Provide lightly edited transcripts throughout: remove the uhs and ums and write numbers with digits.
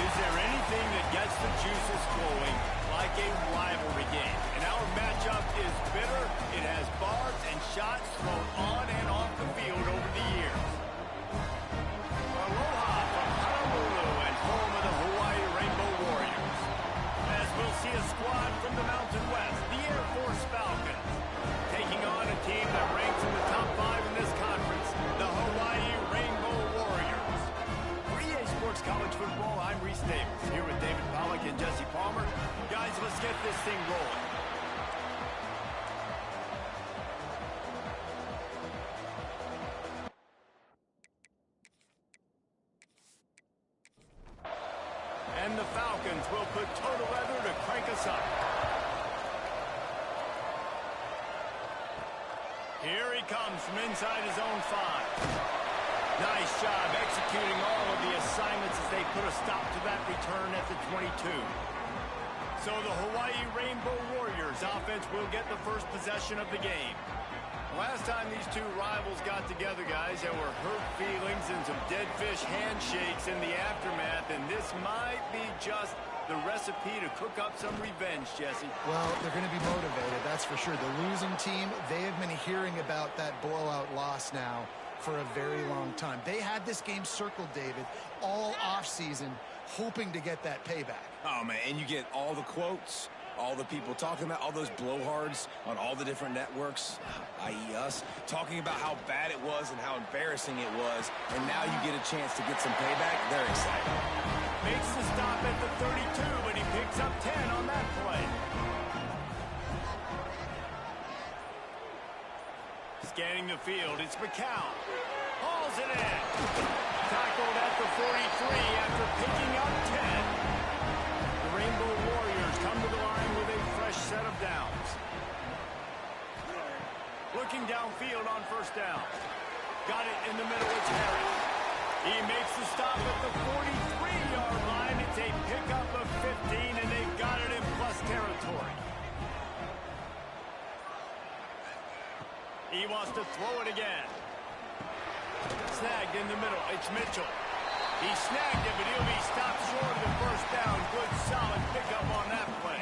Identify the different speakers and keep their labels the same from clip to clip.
Speaker 1: Is there anything that gets the juices flowing like a rivalry game? And our matchup is bitter. It has barbs and shots thrown on and off the field over the years. Aloha from Honolulu and home of the Hawaii Rainbow Warriors. As we'll see a squad from the Mountain West, the Air Force Falcons, taking on a team that ranks in the top 5 in this conference, the Hawaii Rainbow Warriors. For EA Sports College Football, I'm Reese Davis, here with David Pollack and Jesse Palmer. Guys, let's get this thing rolling. And the Falcons will put total leather to crank us up. Here he comes from inside his own 5. Nice job executing all of the assignments as they put a stop to that return at the 22. So the Hawaii Rainbow Warriors offense will get the first possession of the game. Last time these two rivals got together, guys, there were hurt feelings and some dead fish handshakes in the aftermath, and this might be just the recipe to cook up some revenge, Jesse.
Speaker 2: Well, they're going to be motivated, that's for sure. The losing team, they have been hearing about that blowout loss now for a very long time. They had this game circled, David, all offseason, hoping to get that payback.
Speaker 3: Oh, man, and you get all the quotes, all the people talking about, all those blowhards on all the different networks, i.e. us, talking about how bad it was and how embarrassing it was, and now you get a chance to get some payback. They're excited.
Speaker 1: Makes the stop at the 32, but he picks up 10 on that play. Scanning the field, it's McCown. Hauls it in. Tackled at the 43 after picking up 10. The Rainbow Warriors come to the line with a fresh set of downs. Looking downfield on first down. Got it in the middle, it's Harry. He makes the stop at the 43-yard line. It's a pickup of 15, and they've got it in plus territory. He wants to throw it again. Snagged in the middle. It's Mitchell. He snagged it, but he'll be stopped short of the first down. Good, solid pickup on that play.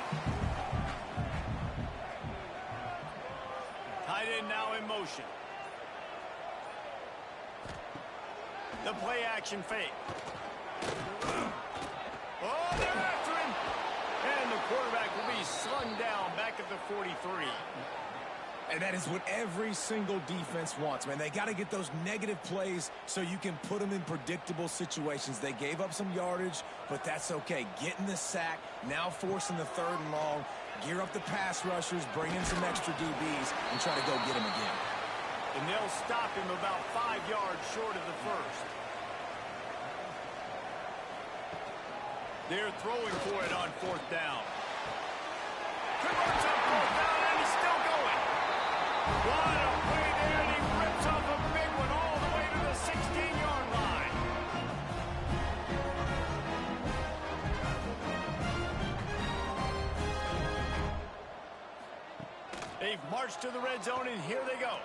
Speaker 1: Tight end now in motion. The play action fake. Oh, they're after him. And the quarterback will be slung down back at the 43.
Speaker 3: And that is what every single defense wants, man. They got to get those negative plays so you can put them in predictable situations. They gave up some yardage, but that's okay. Getting the sack, now forcing the 3rd and long, gear up the pass rushers, bring in some extra DBs, and try to go get them again.
Speaker 1: And they'll stop him about 5 yards short of the first. They're throwing for it on 4th down. Converts on 4th down, and he's still going. What a play there, and he rips off a big one all the way to the 16-yard line. They've marched to the red zone, and here they go.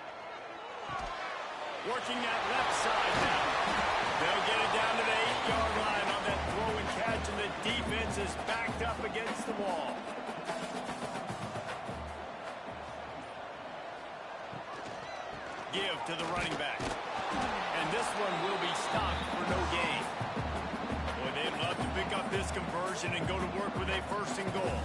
Speaker 1: Working that left side now. They'll get it down to the 8-yard line on that throw and catch, and the defense is backed up against the wall. Give to the running back. And this one will be stopped for no gain. Boy, they'd love to pick up this conversion and go to work with a 1st and goal.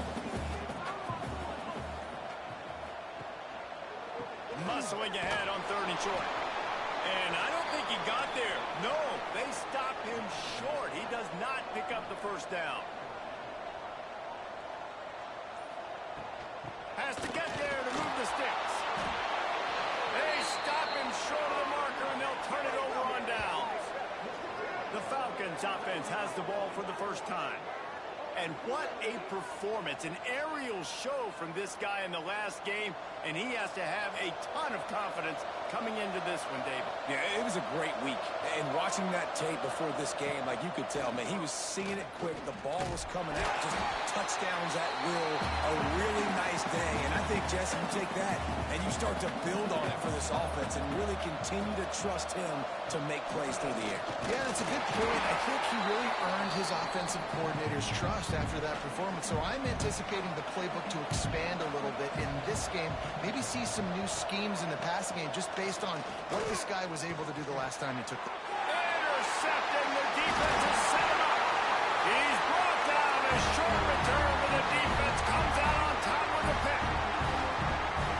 Speaker 1: Muscling ahead on 3rd and short. And I don't think he got there. No, they stopped him short. He does not pick up the 1st down. Has to get there to move the sticks. They stop him short of the marker, and they'll turn it over on downs. The Falcons offense has the ball for the first time. And what a performance, an aerial show from this guy in the last game, and he has to have a ton of confidence coming into this one, David.
Speaker 3: Yeah, it was a great week. And watching that tape before this game, like you could tell, man, he was seeing it quick. The ball was coming out, just touchdowns at will. A really nice day. And I think, Jesse, you take that and you start to build on it for this offense and really continue to trust him to make plays through the air.
Speaker 2: Yeah, that's a good point. I think he really earned his offensive coordinator's trust after that performance. So I'm anticipating the playbook to expand a little bit in this game. Maybe see some new schemes in the passing game just based on what this guy was able to do the last time he took it.
Speaker 1: Intercepting, the defense is set him up. He's brought down, a short return, but the defense comes out on top with a pick.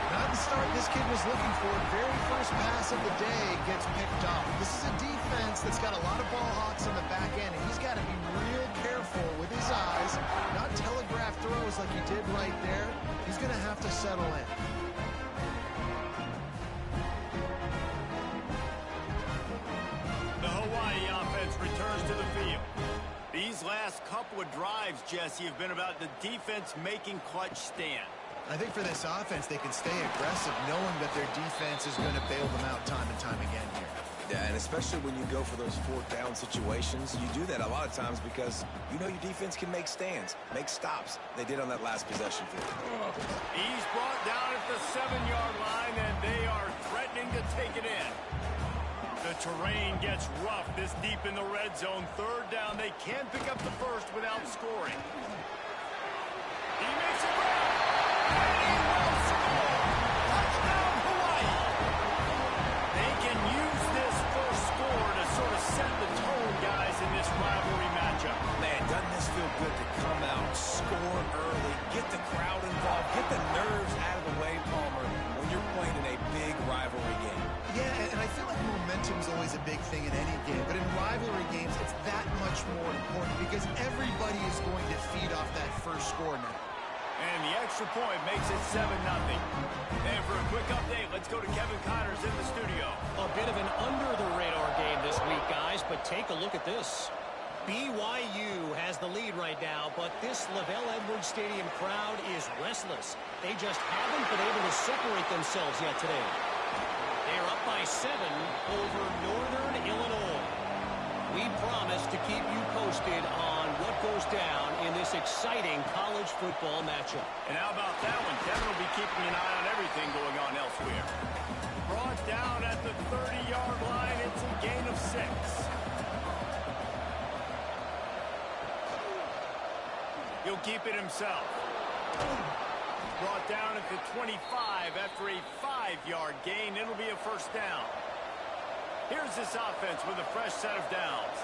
Speaker 2: Not the start this kid was looking for. Very first pass of the day gets picked off. This is a defense that's got a lot of ball hawks on the back end, and he's got to be real careful with his eyes, not telegraph throws like he did right there. He's going to have to settle in.
Speaker 1: The Hawaii offense returns to the field. These last couple of drives, Jesse, have been about the defense making clutch stand.
Speaker 2: I think for this offense, they can stay aggressive knowing that their defense is going to bail them out time and time again here.
Speaker 3: Yeah, and especially when you go for those fourth down situations, you do that a lot of times because you know your defense can make stands, make stops. They did on that last possession for you.
Speaker 1: He's brought down at the 7-yard line, and they are threatening to take it in. The terrain gets rough this deep in the red zone. Third down, they can't pick up the first without scoring. He makes it run, and he will score. Touchdown, Hawaii. They can use this first score to sort of set the tone, guys, in this rivalry matchup.
Speaker 3: Man, doesn't this feel good to come out, score early, get the crowd involved, get the nerves out of the way, Palmer, when you're playing in a big rivalry game.
Speaker 2: Yeah, and I feel like momentum's always a big thing in any game, but in rivalry games, it's that much more important because everybody is going to feed off that first score now.
Speaker 1: And the extra point makes it 7-0. And for a quick update, let's go to Kevin Connors in the studio.
Speaker 4: A bit of an under-the-radar game this week, guys, but take a look at this. BYU has the lead right now, but this LaVell Edwards Stadium crowd is restless. They just haven't been able to separate themselves yet today. They're up by 7 over Northern Illinois. We promise to keep you posted on what goes down in this exciting college football matchup.
Speaker 1: And how about that one? Kevin will be keeping an eye on everything going on elsewhere. Brought down at the 30-yard line. It's a gain of 6. He'll keep it himself. Brought down at the 25 after a 5-yard gain. It'll be a first down. Here's this offense with a fresh set of downs.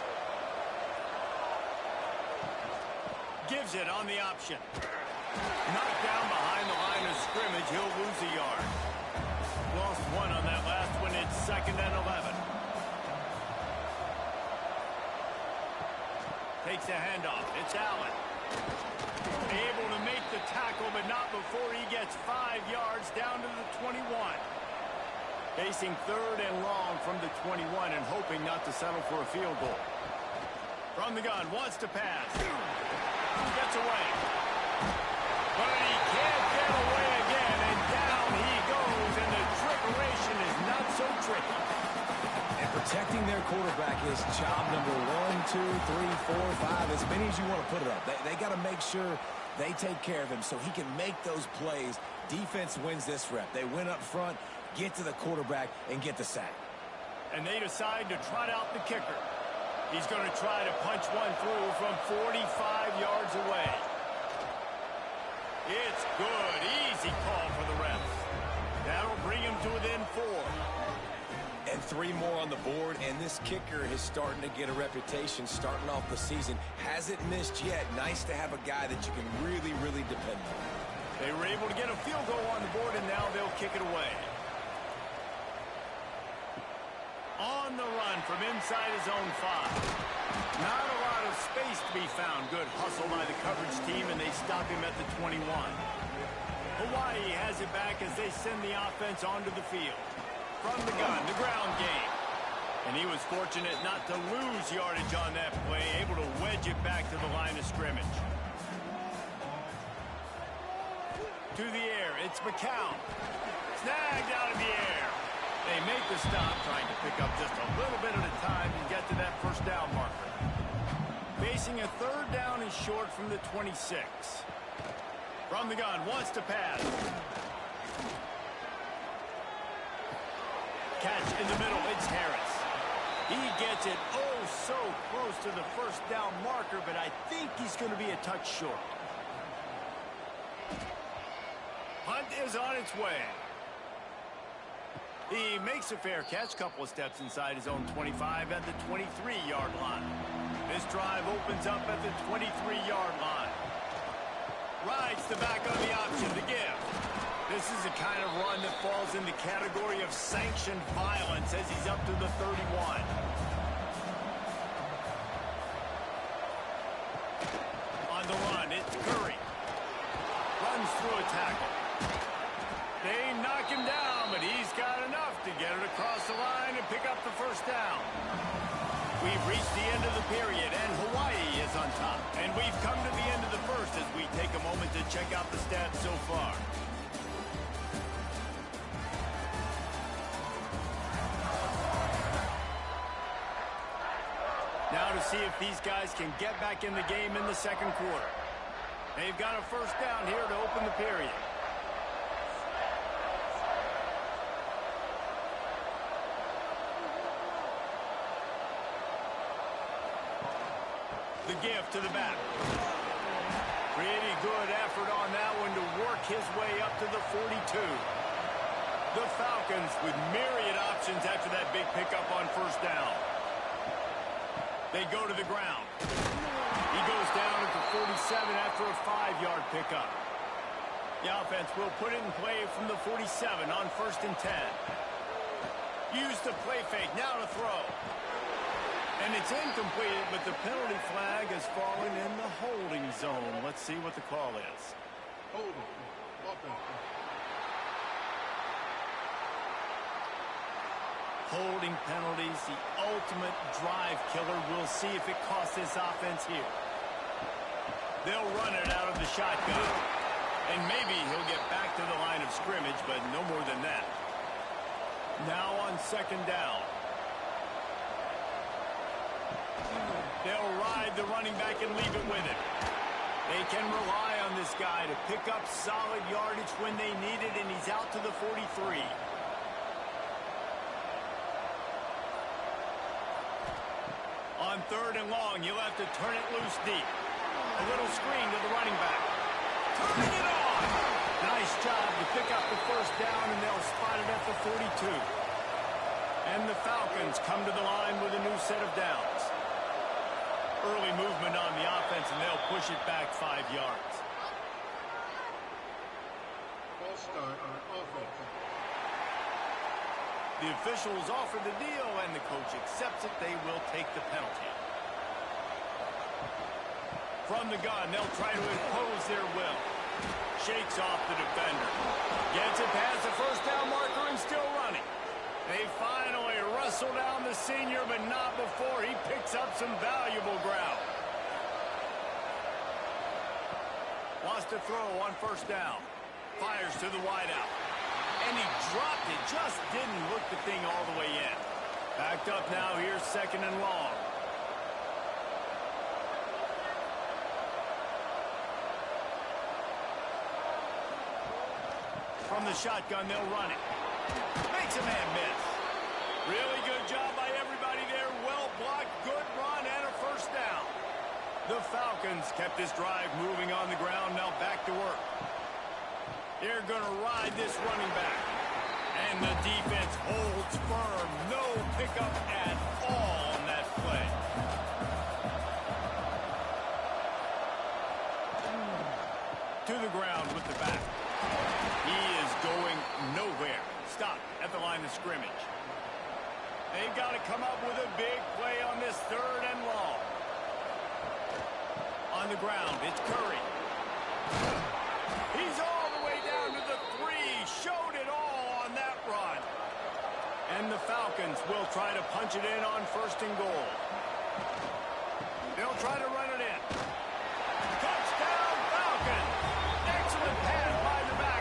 Speaker 1: Gives it on the option. Knocked down behind the line of scrimmage. He'll lose a yard. Lost 1 on that last one. It's 2nd and 11. Takes a handoff. It's Allen. Able to make the tackle, but not before he gets 5 yards down to the 21. Facing 3rd and long from the 21 and hoping not to settle for a field goal. From the gun, wants to pass. Gets away. But he can't get away again, and down he goes, and the trickeration is not so tricky.
Speaker 3: And protecting their quarterback is job number 1, 2, 3, 4, 5, as many as you want to put it up. They got to make sure they take care of him so he can make those plays. Defense wins this rep. They win up front, get to the quarterback, and get the sack.
Speaker 1: And they decide to trot out the kicker. He's going to try to punch one through from 45 yards away. It's good. Easy call for the refs. That'll bring him to within 4.
Speaker 3: And 3 more on the board, and this kicker is starting to get a reputation starting off the season. Hasn't missed yet. Nice to have a guy that you can really, really depend on.
Speaker 1: They were able to get a field goal on the board, and now they'll kick it away. On the run from inside his own 5. Not a lot of space to be found. Good hustle by the coverage team, and they stop him at the 21. Hawaii has it back as they send the offense onto the field. From the gun, the ground game. And he was fortunate not to lose yardage on that play, able to wedge it back to the line of scrimmage. To the air, it's McCown. Snagged out of the air. They make the stop, trying to pick up just a little bit at a time and get to that first down marker. Facing a third down and short from the 26. From the gun, wants to pass. Catch in the middle, it's Harris. He gets it oh so close to the first down marker, but I think he's going to be a touch short. Hunt is on its way. He makes a fair catch, couple of steps inside his own 25 at the 23-yard line. This drive opens up at the 23-yard line. Rides the back on the option to give. This is the kind of run that falls in the category of sanctioned violence as he's up to the 31. On the run, it's Curry. Runs through a tackle. They knock him down, but he's got enough to get it across the line and pick up the first down. We've reached the end of the period, and Hawaii is on top. And we've come to the end of the first as we take a moment to check out the stats so far. Now to see if these guys can get back in the game in the second quarter. They've got a first down here to open the period. The give to the back. Pretty good effort on that one to work his way up to the 42. The Falcons with myriad options after that big pickup on first down. They go to the ground. He goes down at the 47 after a 5-yard pickup. The offense will put it in play from the 47 on first and 10. Use the play fake, now to throw. And it's incomplete, but the penalty flag has fallen in the holding zone. Let's see what the call is. Holding penalties, the ultimate drive killer. We'll see if it costs this offense here. They'll run it out of the shotgun. And maybe he'll get back to the line of scrimmage, but no more than that. Now on second down. They'll ride the running back and leave it with him. They can rely on this guy to pick up solid yardage when they need it, and he's out to the 43. On third and long, you'll have to turn it loose deep. A little screen to the running back. Turning it on! Nice job to pick up the first down, and they'll spot it at the 42. And the Falcons come to the line with a new set of downs. Early movement on the offense, and they'll push it back 5 yards.
Speaker 5: False start on offense.
Speaker 1: The officials offer the deal, and the coach accepts it. They will take the penalty. From the gun, they'll try to impose their will. Shakes off the defender. Gets it past the first down marker and still running. They finally wrestle down the senior, but not before he picks up some valuable ground. Wants to throw on first down. Fires to the wideout. And he dropped it. Just didn't look the thing all the way in. Backed up now. Here's second and long. From the shotgun, they'll run it. Makes a man miss. Really good job by everybody there. Well blocked, good run, and a first down. The Falcons kept this drive moving on the ground. Now back to work. They're going to ride this running back. And the defense holds firm. No pickup at all on that play. To the ground with the back. He is going nowhere. Stop at the line of scrimmage. They've got to come up with a big play on this third and long. On the ground, it's Curry. He's all the way down to the 3. Showed it all on that run. And the Falcons will try to punch it in on first and goal. They'll try to run it in. Touchdown, Falcons! Excellent pass by the back.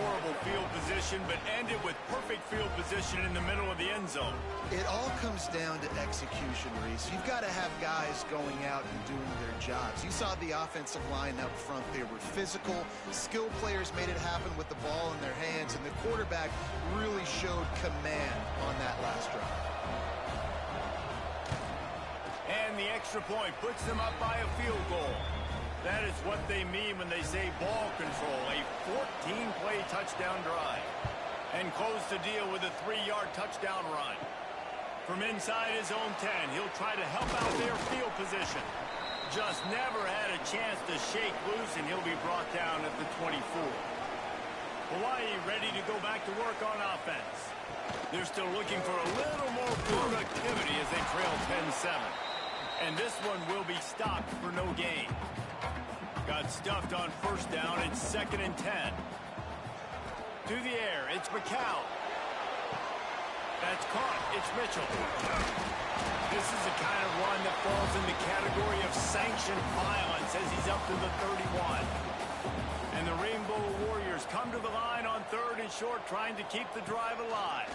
Speaker 1: horrible field position, but ended with perfect field position in the middle of the end zone.
Speaker 2: It all comes down to execution, Reese. You've got to have guys going out and doing their jobs. You saw the offensive line up front. They were physical. Skilled players made it happen with the ball in their hands, and the quarterback really showed command on that last drive.
Speaker 1: And the extra point puts them up by a field goal. That is what they mean when they say ball control, a 14-play touchdown drive. And close the deal with a 3-yard touchdown run. From inside his own 10, he'll try to help out their field position. Just never had a chance to shake loose, and he'll be brought down at the 24. Hawaii ready to go back to work on offense. They're still looking for a little more productivity as they trail 10-7. And this one will be stopped for no gain. Got stuffed on first down. It's 2nd and 10. To the air, it's McCown. That's caught. It's Mitchell. This is the kind of run that falls in the category of sanctioned violence as he's up to the 31. And the Rainbow Warriors come to the line on 3rd and short, trying to keep the drive alive.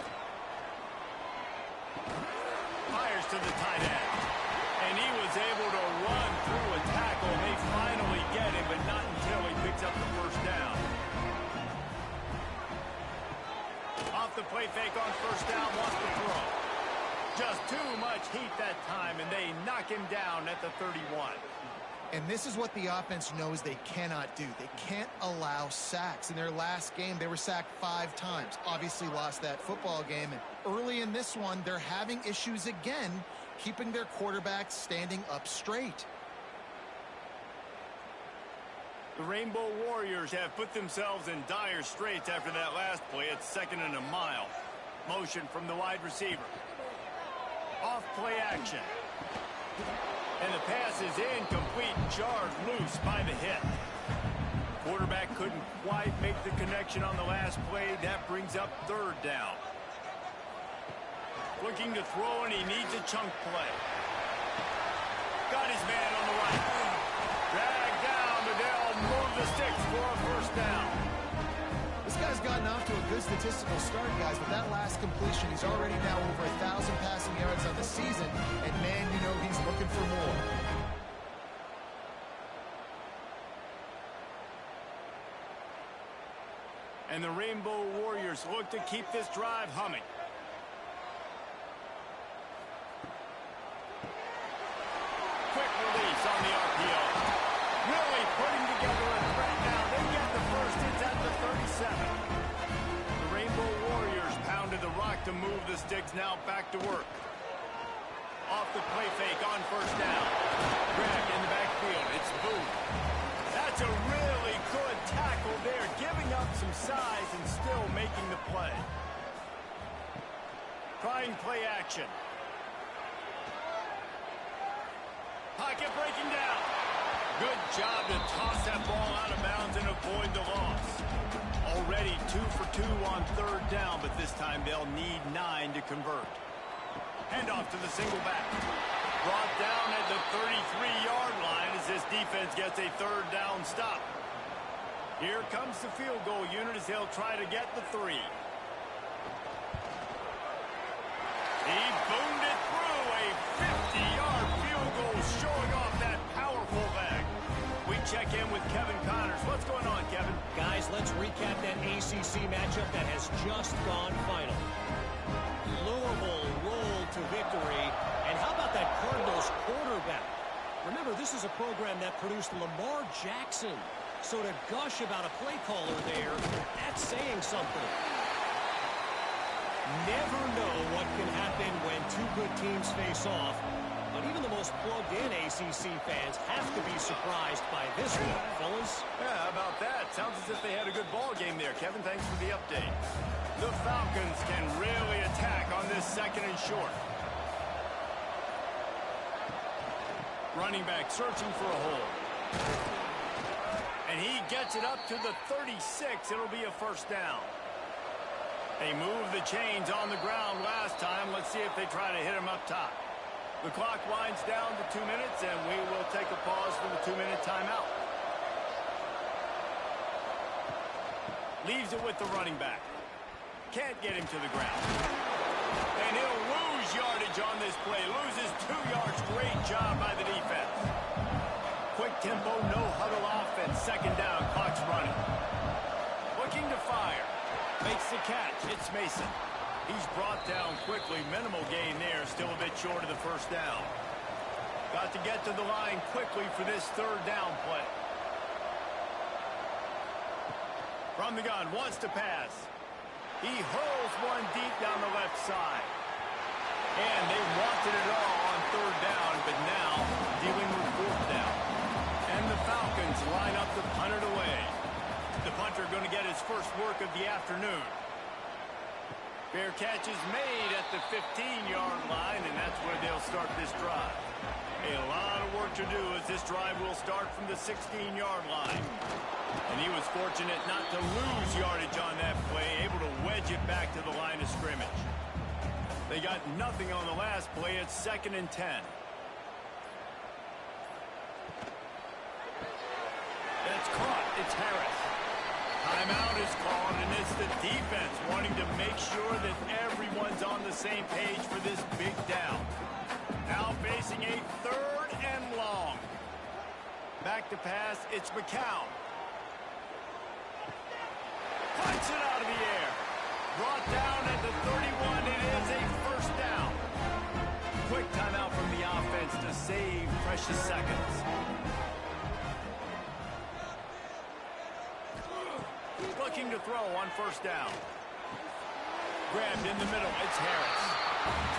Speaker 1: Fires to the tight end. And he was able to run through a tackle. They finally get him, but not until he picks up the first down. Off the play fake on first down, wants to throw. Just too much heat that time, and they knock him down at the 31.
Speaker 2: And this is what the offense knows they cannot do. They can't allow sacks. In their last game, they were sacked 5 times. Obviously lost that football game. And early in this one, they're having issues again, keeping their quarterback standing up straight.
Speaker 1: The Rainbow Warriors have put themselves in dire straits after that last play. It's 2nd and a mile. Motion from the wide receiver. Off play action. And the pass is incomplete, jarred loose by the hit. Quarterback couldn't quite make the connection on the last play. That brings up 3rd down. Looking to throw, and he needs a chunk play. Got his man on the right. Dragged down, but they'll move the sticks for a first down.
Speaker 2: This guy's gotten off to a good statistical start, guys. With that last completion, he's already now over 1,000 passing yards on the season. And, man, you know he's looking for more.
Speaker 1: And the Rainbow Warriors look to keep this drive humming. Quick release on the RPO. Really putting together a threat now. They get the first. It's at the 37. The Rainbow Warriors pounded the rock to move the sticks. Now back to work. Off the play fake on first down. Grab in the backfield. It's Booth. That's a really good tackle there. Giving up some size and still making the play. Trying play action. Pocket breaking down. Good job to toss that ball out of bounds and avoid the loss. Already 2 for 2 on 3rd down, but this time they'll need 9 to convert. Handoff to the single back. Brought down at the 33-yard line as this defense gets a 3rd down stop. Here comes the field goal unit as they'll try to get the 3. He boomed it through, a 50-yard field goal showing off that powerful leg. We check in with Kevin Connors. What's going on, Kevin?
Speaker 4: Guys, let's recap that ACC matchup that has just gone final. Louisville rolled to victory. And how about that Cardinals quarterback? Remember, this is a program that produced Lamar Jackson. So to gush about a play caller there, that's saying something. Never know what can happen when 2 good teams face off. But even the most plugged-in ACC fans have to be surprised by this one, fellas.
Speaker 1: Yeah, how about that? Sounds as if they had a good ball game there. Kevin, thanks for the update. The Falcons can really attack on this 2nd and short. Running back searching for a hole. And he gets it up to the 36. It'll be a first down. They moved the chains on the ground last time. Let's see if they try to hit him up top. The clock winds down to 2 minutes, and we will take a pause for the 2-minute timeout. Leaves it with the running back. Can't get him to the ground. And he'll lose yardage on this play. Loses 2 yards. Great job by the defense. Quick tempo, no huddle offense. Second down, clock's running. Looking to fire. Makes the catch. It's Mason. He's brought down quickly. Minimal gain there. Still a bit short of the first down. Got to get to the line quickly for this third down play. From the gun, wants to pass. He hurls one deep down the left side. And they wanted it all on third down, but now dealing with fourth down. And the Falcons line up to punt it away. The punter going to get his first work of the afternoon. Fair catch is made at the 15-yard line, and that's where they'll start this drive. A lot of work to do as this drive will start from the 16-yard line. And he was fortunate not to lose yardage on that play, able to wedge it back to the line of scrimmage. They got nothing on the last play. It's 2nd and 10. It's caught. It's Harris. Timeout is called, and it's the defense wanting to make sure that everyone's on the same page for this big down. Now facing a 3rd and long. Back to pass. It's McCown. Punts it out of the air. Brought down at the 31. It is a first down. Quick timeout from the offense to save precious seconds. Looking to throw on first down. Grabbed in the middle. It's Harris.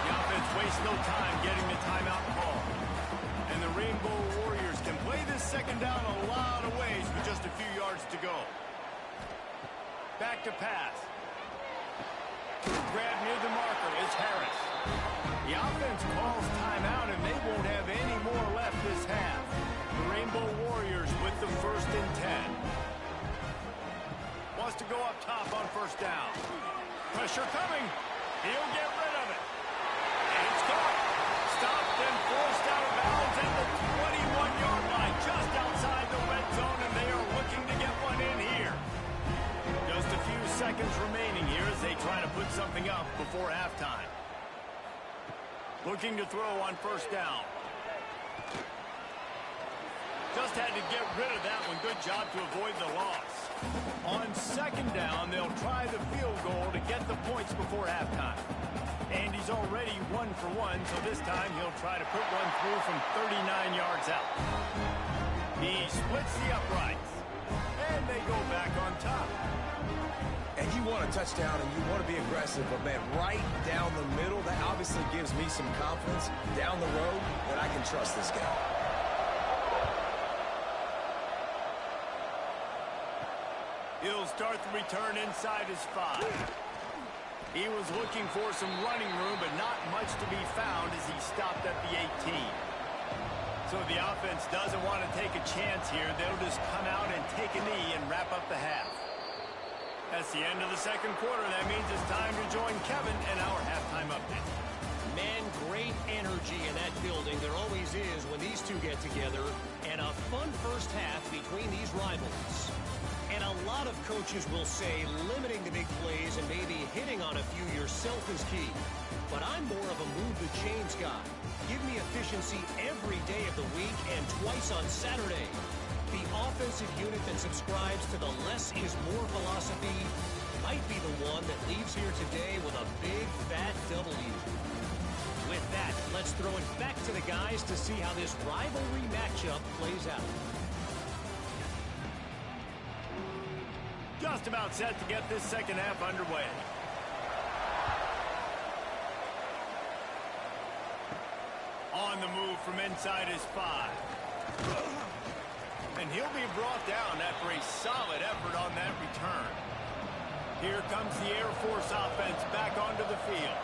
Speaker 1: The offense wastes no time getting the timeout call. And the Rainbow Warriors can play this second down a lot of ways with just a few yards to go. Back to pass. Grab near the marker. It's Harris. The offense calls timeout, and they won't have any more left this half. The Rainbow Warriors with the 1st and 10. Wants to go up top on first down. Pressure coming. He'll get rid of it. And it's caught. Stopped and forced out of bounds at the 21-yard line, just outside the red zone, and they are looking to get one in here. Just a few seconds remaining here as they try to put something up before halftime. Looking to throw on first down. Just had to get rid of that one. Good job to avoid the loss. On second down, they'll try the field goal to get the points before halftime. And he's already 1 for 1, so this time he'll try to put one through from 39 yards out. He splits the uprights. And they go back on top.
Speaker 3: And you want a touchdown and you want to be aggressive, but man, right down the middle, that obviously gives me some confidence down the road that I can trust this guy.
Speaker 1: He'll start the return inside his 5. He was looking for some running room, but not much to be found as he stopped at the 18. So the offense doesn't want to take a chance here. They'll just come out and take a knee and wrap up the half. That's the end of the second quarter. That means it's time to join Kevin and our halftime update.
Speaker 4: Man, great energy in that building. There always is when these two get together. And a fun first half between these rivals. And a lot of coaches will say limiting the big plays and maybe hitting on a few yourself is key. But I'm more of a move the chains guy. Give me efficiency every day of the week and twice on Saturday. The offensive unit that subscribes to the less is more philosophy might be the one that leaves here today with a big fat W. With that, let's throw it back to the guys to see how this rivalry matchup plays out.
Speaker 1: Just about set to get this second half underway. On the move from inside his 5. And he'll be brought down after a solid effort on that return. Here comes the Air Force offense back onto the field.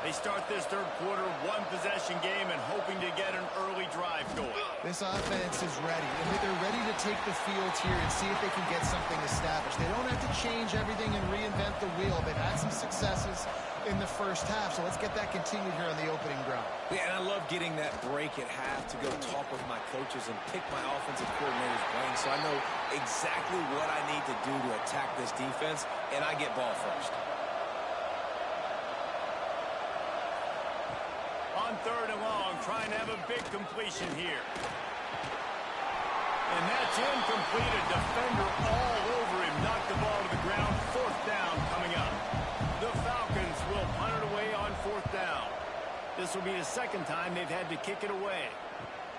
Speaker 1: They start this third quarter, one-possession game, and hoping to get an early drive going.
Speaker 2: This offense is ready. They're ready to take the field here and see if they can get something established. They don't have to change everything and reinvent the wheel. They've had some successes in the first half. So let's get that continued here on the opening drive.
Speaker 3: Yeah, and I love getting that break at half to go talk with my coaches and pick my offensive coordinator's brain, so I know exactly what I need to do to attack this defense, and I get ball first.
Speaker 1: On 3rd and long, trying to have a big completion here. And that's incomplete. A defender all over him. Knocked the ball to the ground. 4th down coming up. The Falcons will punt it away on 4th down. This will be the 2nd time they've had to kick it away.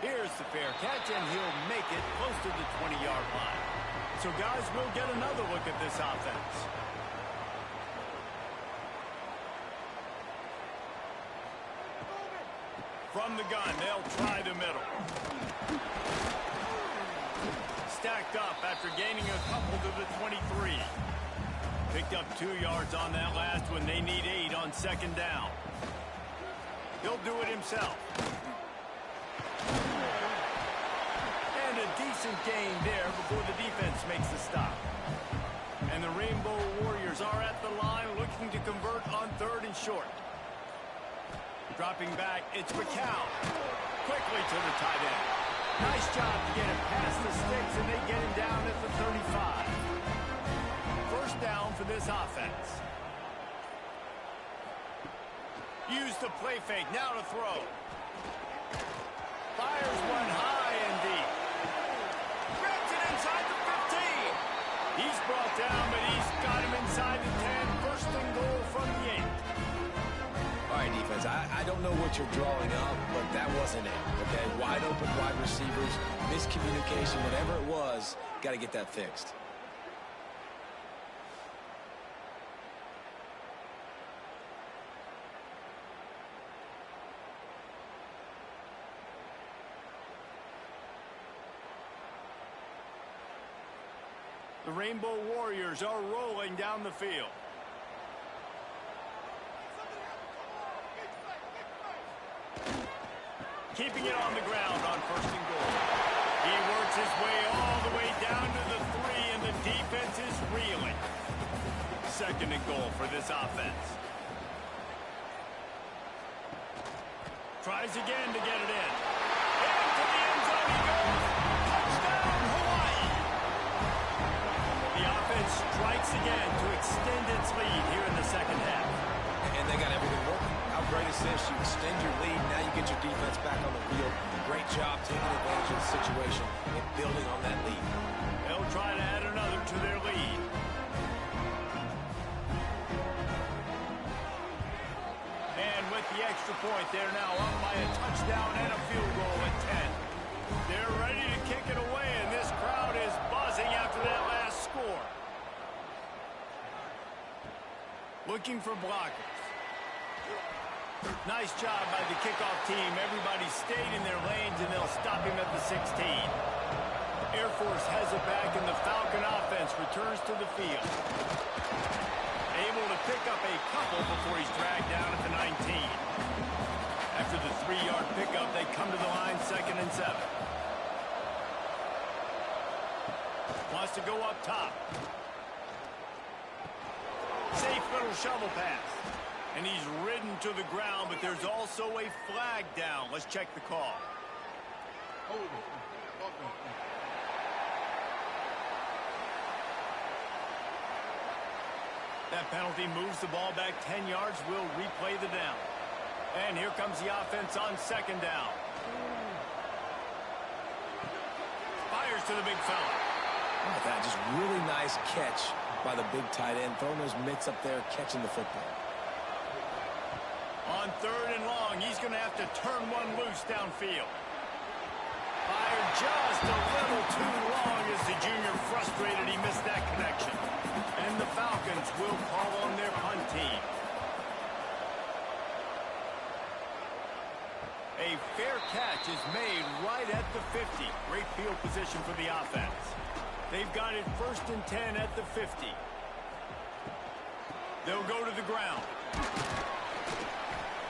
Speaker 1: Here's the fair catch, and he'll make it close to the 20-yard line. So, guys, we'll get another look at this offense. From the gun, they'll try the middle. Stacked up after gaining a couple to the 23. Picked up 2 yards on that last one. They need 8 on 2nd down. He'll do it himself. And a decent gain there before the defense makes the stop. And the Rainbow Warriors are at the line looking to convert on 3rd and short. Dropping back, it's McCown. Quickly to the tight end. Nice job to get it past the sticks, and they get him down at the 35. 1st down for this offense. Use the play fake, now to throw. Fires one high and deep. Grabs it inside the 15. He's brought down, but he's got him inside the 10. 1st and goal from the 8.
Speaker 3: All right, defense, I don't know what you're drawing up, but that wasn't it, okay? Wide open wide receivers, miscommunication, whatever it was, got to get that fixed.
Speaker 1: The Rainbow Warriors are rolling down the field. Keeping it on the ground on 1st and goal. He works his way all the way down to the 3, and the defense is reeling. 2nd and goal for this offense. Tries again to get it in. Into the end zone he goes. Touchdown, Hawaii. The offense strikes again to extend its lead here in the 2nd half.
Speaker 3: And they got everything working. How great is this? You extend your lead, now you get your defense back on the field. Great job taking advantage of the situation and building on that lead.
Speaker 1: They'll try to add another to their lead. And with the extra point, they're now up by a touchdown and a field goal at 10. They're ready to kick it away, and this crowd is buzzing after that last score. Looking for blockers. Nice job by the kickoff team. Everybody stayed in their lanes, and they'll stop him at the 16. Air Force has it back, and the Falcon offense returns to the field. Able to pick up a couple before he's dragged down at the 19. After the 3-yard pickup, they come to the line 2nd and 7. Wants to go up top. Safe little shovel pass. And he's ridden to the ground, but there's also a flag down. Let's check the call. That penalty moves the ball back 10 yards. We'll replay the down. And here comes the offense on 2nd down. Fires to the big fella.
Speaker 3: Look at that, just really nice catch by the big tight end, throwing those mitts up there, catching the football.
Speaker 1: On 3rd and long, he's going to have to turn one loose downfield. Fired just a little too long as the junior frustrated. He missed that connection. And the Falcons will call on their punt team. A fair catch is made right at the 50. Great field position for the offense. They've got it 1st and 10 at the 50. They'll go to the ground.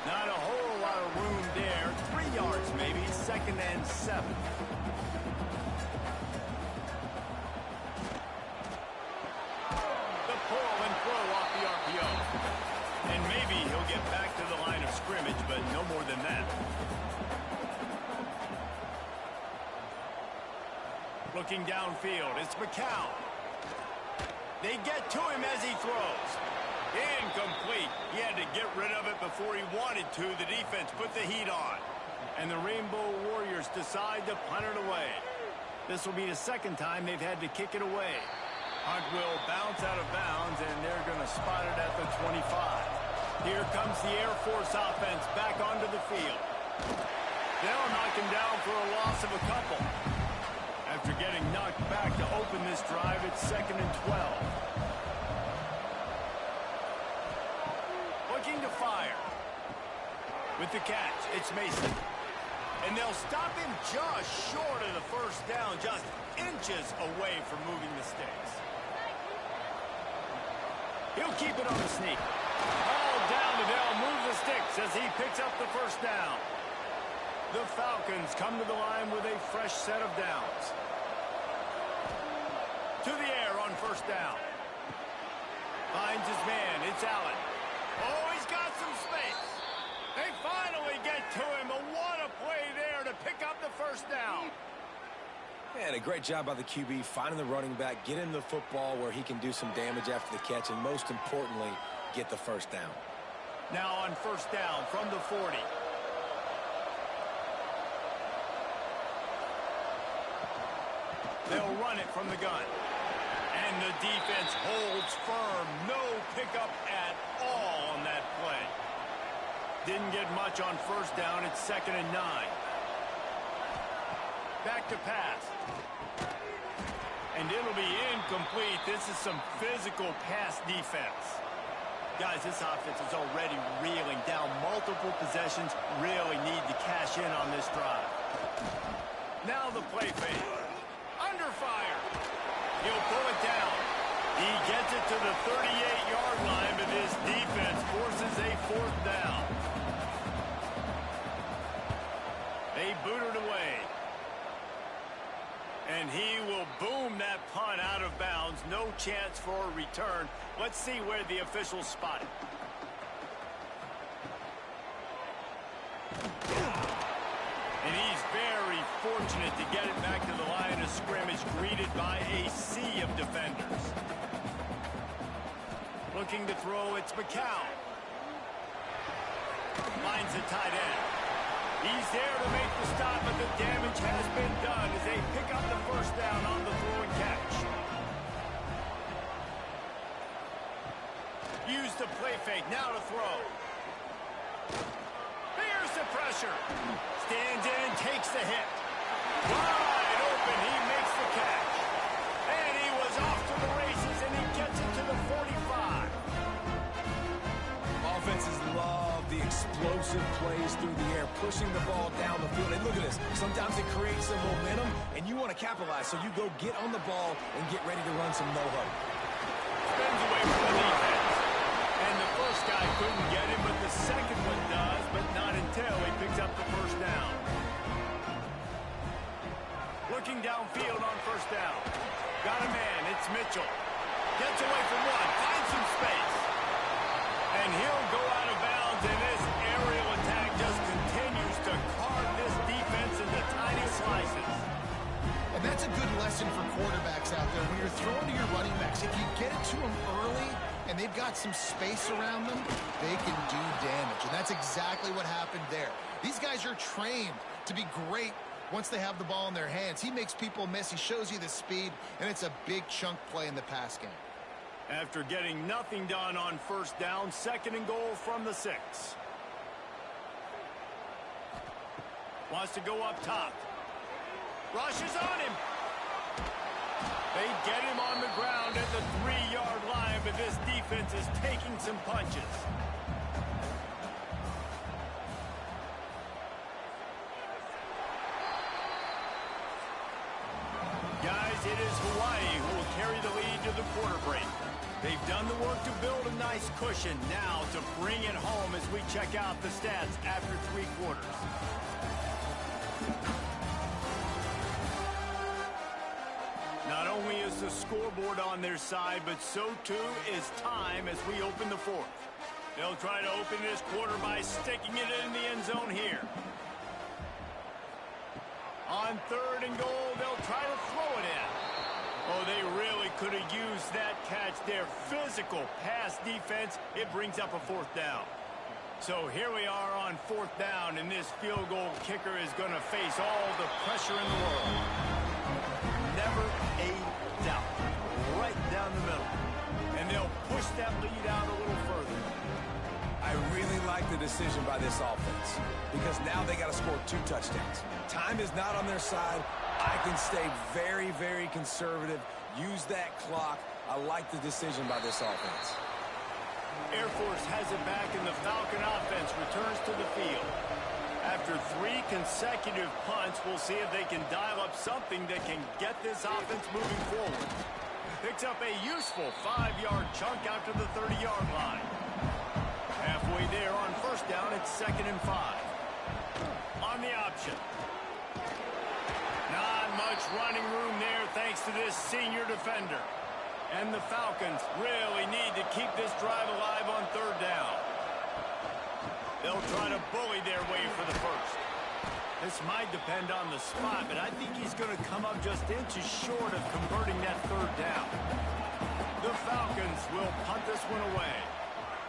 Speaker 1: Not a whole lot of room there. 3 yards maybe. 2nd and 7. The pull and throw off the RPO. And maybe Looking downfield, it's McCown. They get to him as he throws. Incomplete. He had to get rid of it before he wanted to. The defense put the heat on. And the Rainbow Warriors decide to punt it away. This will be the second time they've had to kick it away. Hunt will bounce out of bounds, and they're going to spot it at the 25. Here comes the Air Force offense back onto the field. They'll knock him down for a loss of a couple. After getting knocked back to open this drive, it's 2nd and 12. Looking to fire. With the catch, it's Mason. And they'll stop him just short of the first down, just inches away from moving the sticks. He'll keep it on the sneak. All down, and they'll move the sticks as he picks up the first down. The Falcons come to the line with a fresh set of downs. To the air on first down. Finds his man. It's Allen. Oh, he's got some space. They finally get to him. What a play there to pick up the first down.
Speaker 3: And a great job by the QB finding the running back, getting the football where he can do some damage after the catch, and most importantly, get the first down.
Speaker 1: Now on first down from the 40. They'll run it from the gun. And the defense holds firm. No pickup at all on that play. Didn't get much on first down. It's 2nd and 9. Back to pass. And it'll be incomplete. This is some physical pass defense. Guys, this offense is already reeling down multiple possessions. Really need to cash in on this drive. Now the play fake. Under fire. He'll pull it down. He gets it to the 38-yard line, but his defense forces a 4th down. They boot it away. And he will boom that punt out of bounds. No chance for a return. Let's see where the officials spot it. And he's very fortunate to get it back to the line of scrimmage, greeted by a sea of defenders. Looking to throw, it's McCown. Finds the tight end. He's there to make the stop, but the damage has been done as they pick up the first down on the throw and catch. Use the play fake, now to throw. Here's the pressure. Stands in, takes the hit. Wide open, he makes the catch. And he was off to the races, and he gets it to the 45.
Speaker 3: Offenses love the explosive plays through the air, pushing the ball down the field. And look at this. Sometimes it creates some momentum, and you want to capitalize. So you go get on the ball and get ready to run some no-huddle.
Speaker 1: Spins away from the defense. And the first guy couldn't get him, but the second one does, but not until he picks up the first down. Looking downfield on first down. Got a man, it's Mitchell. Gets away from one, finds some space. And he'll go out of bounds, and this aerial attack just continues to carve this defense into tiny slices.
Speaker 2: And that's a good lesson for quarterbacks out there. When you're throwing to your running backs, if you get it to them early and they've got some space around them, they can do damage. And that's exactly what happened there. These guys are trained to be great once they have the ball in their hands. He makes people miss. He shows you the speed, and it's a big chunk play in the pass game.
Speaker 1: After getting nothing done on first down, 2nd and goal from the 6. Wants to go up top. Rushes on him. They get him on the ground at the 3-yard line, but this defense is taking some punches. Guys, it is Hawaii who will carry the lead to the quarter break. They've done the work to build a nice cushion. Now to bring it home as we check out the stats after 3 quarters. Not only is the scoreboard on their side, but so too is time as we open the 4th. They'll try to open this quarter by sticking it in the end zone here. On On 3rd and goal, they'll try to throw it in. Oh, they really could have used that catch there. Physical pass defense. It brings up a 4th down. So here we are on 4th down, and this field goal kicker is going to face all the pressure in the world. Never a doubt. Right down the middle. And they'll push that lead out a little further.
Speaker 3: I really like the decision by this offense because now they got to score 2 touchdowns. Time is not on their side. I can stay very, very conservative. Use that clock. I like the decision by this offense.
Speaker 1: Air Force has it back, and the Falcon offense returns to the field. After 3 consecutive punts, we'll see if they can dial up something that can get this offense moving forward. Picks up a useful 5-yard chunk out to the 30-yard line. Halfway there on 1st down, it's 2nd and 5. On the option. Not much running room there thanks to this senior defender. And the Falcons really need to keep this drive alive on 3rd down. They'll try to bully their way for the 1st. This might depend on the spot, but I think he's going to come up just inches short of converting that 3rd down. The Falcons will punt this one away.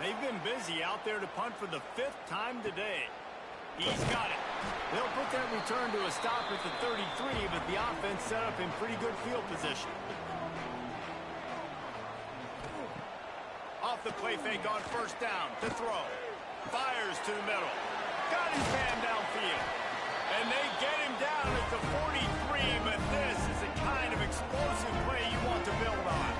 Speaker 1: They've been busy out there to punt for the 5th time today. He's got it. They'll put that return to a stop at the 33, but the offense set up in pretty good field position. Off the play fake on 1st down to throw. Fires to the middle. Got his man downfield. And they get him down at the 43, but this is the kind of explosive play you want to build on.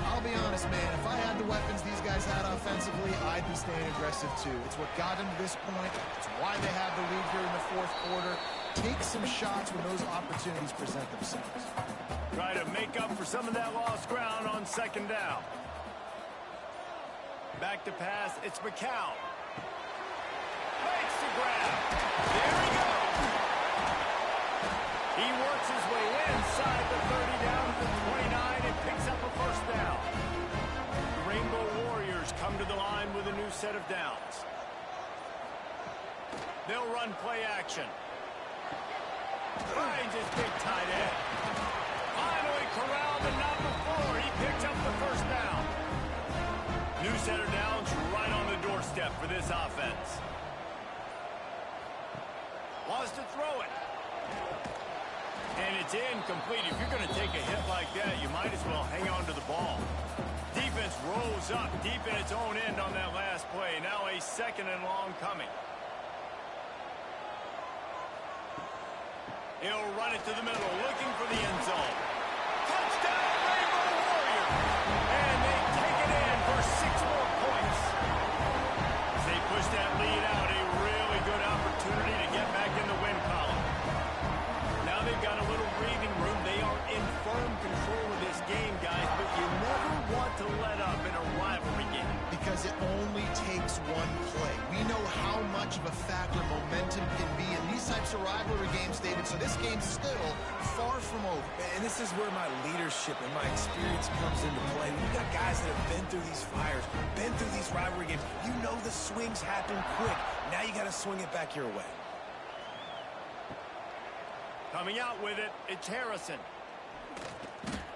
Speaker 2: I'll be honest, man. If I had the weapons these guys had offensively, I'd be staying aggressive too. It's what got them to this point. It's why they have the lead here in the 4th quarter. Take some shots when those opportunities present themselves.
Speaker 1: Try to make up for some of that lost ground on 2nd down. Back to pass, it's McCown. Makes the grab. There he goes. He works his way inside the 30 down to the 29 and picks up a 1st down. The Rainbow Warriors come to the line with a new set of downs. They'll run play action. Finds his big tight end. Finally corralled and not before. He picks up the 1st down. New set of downs right on the doorstep for this offense. Wants to throw it. And it's incomplete. If you're going to take a hit like that, you might as well hang on to the ball. Defense rolls up deep in its own end on that last play. Now a 2nd and long coming. He'll run it to the middle, looking for the end zone. Touchdown, Rainbow Warriors! And they take it in for 6 more points. As they push that lead out, a really good opportunity to get back in the win column. Now they've got a little breathing room. They are in firm control of this game, guys, but you never want to let up in a rivalry game.
Speaker 2: Because it only takes one play. We know how much of a factor momentum can be in these types of rivalry games, David, so this game's still far from over.
Speaker 3: And this is where my leadership and my experience comes into play. We've got guys that have been through these fires, been through these rivalry games. You know the swings happen quick. Now you got to swing it back your way.
Speaker 1: Coming out with it, it's Harrison.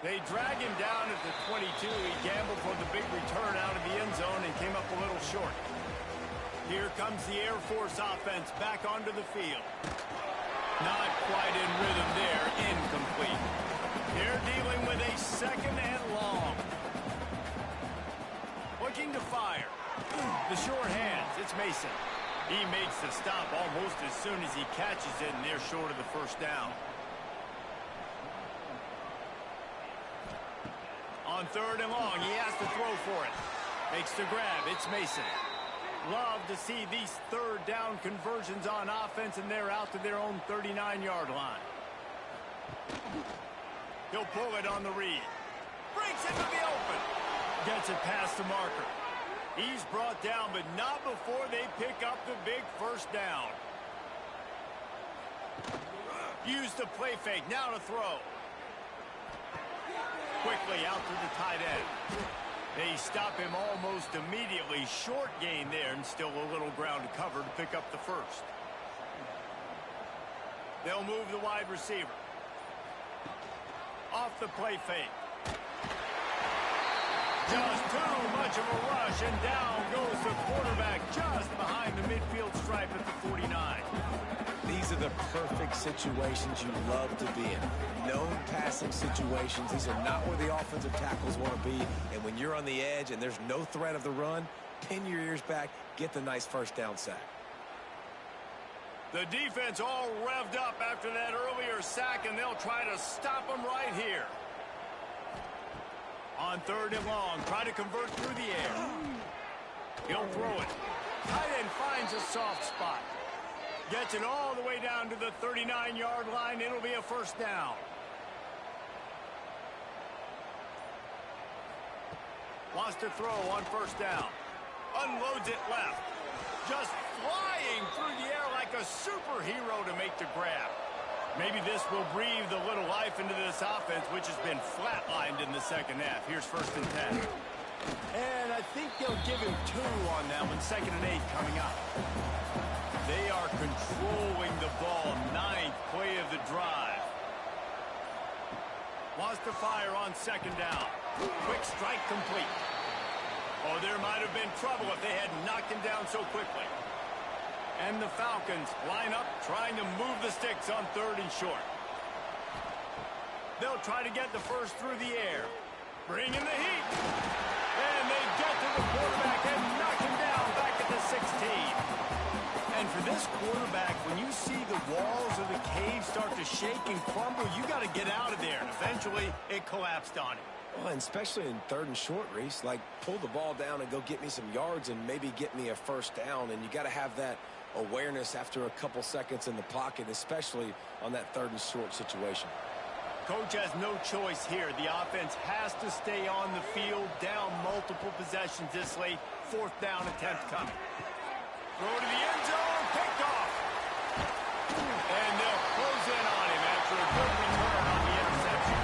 Speaker 1: They drag him down at the 22. He gambled for the big return out of the end zone and came up a little short. Here comes the Air Force offense back onto the field. Not quite in rhythm there. Incomplete. They're dealing with a 2nd and long. Looking to fire. The short hands. It's Mason. He makes the stop almost as soon as he catches it, and they're short of the 1st down. On 3rd and long, he has to throw for it. Makes the grab. It's Mason. Love to see these 3rd down conversions on offense, and they're out to their own 39-yard line. He'll pull it on the read. Breaks into the open. Gets it past the marker. He's brought down, but not before they pick up the big 1st down. Use the play fake. Now to throw. Quickly out to the tight end. They stop him almost immediately. Short gain there, and still a little ground to cover to pick up the 1st. They'll move the wide receiver. Off the play fake. Just too much of a rush, and down goes the quarterback just behind the midfield stripe at the 49.
Speaker 3: These are the perfect situations you love to be in. Known passing situations. These are not where the offensive tackles want to be. And when you're on the edge and there's no threat of the run, pin your ears back, get the nice first down sack.
Speaker 1: The defense all revved up after that earlier sack, and they'll try to stop them right here. On 3rd and long, try to convert through the air. He'll throw it. Tight end finds a soft spot. Gets it all the way down to the 39-yard line. It'll be a first down. Wants to throw on first down. Unloads it left. Just flying through the air like a superhero to make the grab. Maybe this will breathe a little life into this offense, which has been flatlined in the second half. Here's 1st and 10. And I think they'll give him 2 on that one. 2nd and 8 coming up. They are controlling the ball. 9th play of the drive. Wants to fire on 2nd down. Quick strike complete. Oh, there might have been trouble if they had knocked him down so quickly. And the Falcons line up, trying to move the sticks on 3rd and short. They'll try to get the first through the air. Bring in the heat. And they get to the quarterback and knock him down back at the 16. And for this quarterback, when you see the walls of the cave start to shake and crumble, you got to get out of there. And eventually, it collapsed on him.
Speaker 3: Well, and especially in 3rd and short, Reese, like pull the ball down and go get me some yards and maybe get me a first down. And you got to have that awareness after a couple seconds in the pocket, especially on that 3rd and short situation.
Speaker 1: Coach has no choice here. The offense has to stay on the field, down multiple possessions this late. 4th down attempt coming. Throw to the end zone, picked off. And they'll close in on him after a good return on the interception.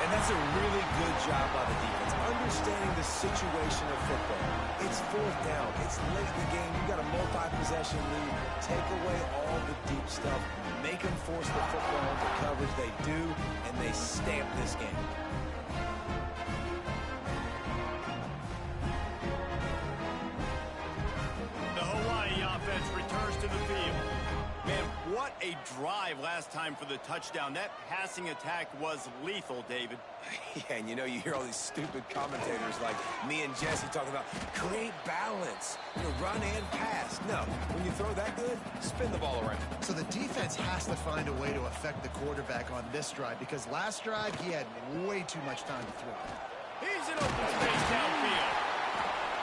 Speaker 3: And that's a really good job by the defense, understanding the situation of football. It's 4th down. It's late in the game. You got a multi-possession lead. Take away all the deep stuff. Make them force the football into coverage. They do, and they stamp this game.
Speaker 1: The Hawaii offense returns to the field. Man, what a drive last time for the touchdown. That passing attack was lethal, David.
Speaker 3: Yeah, and you know, you hear all these stupid commentators like me and Jesse talking about create balance, run and pass. No, when you throw that good, spin the ball around.
Speaker 2: So the defense has to find a way to affect the quarterback on this drive, because last drive he had way too much time to throw.
Speaker 1: He's in open space downfield.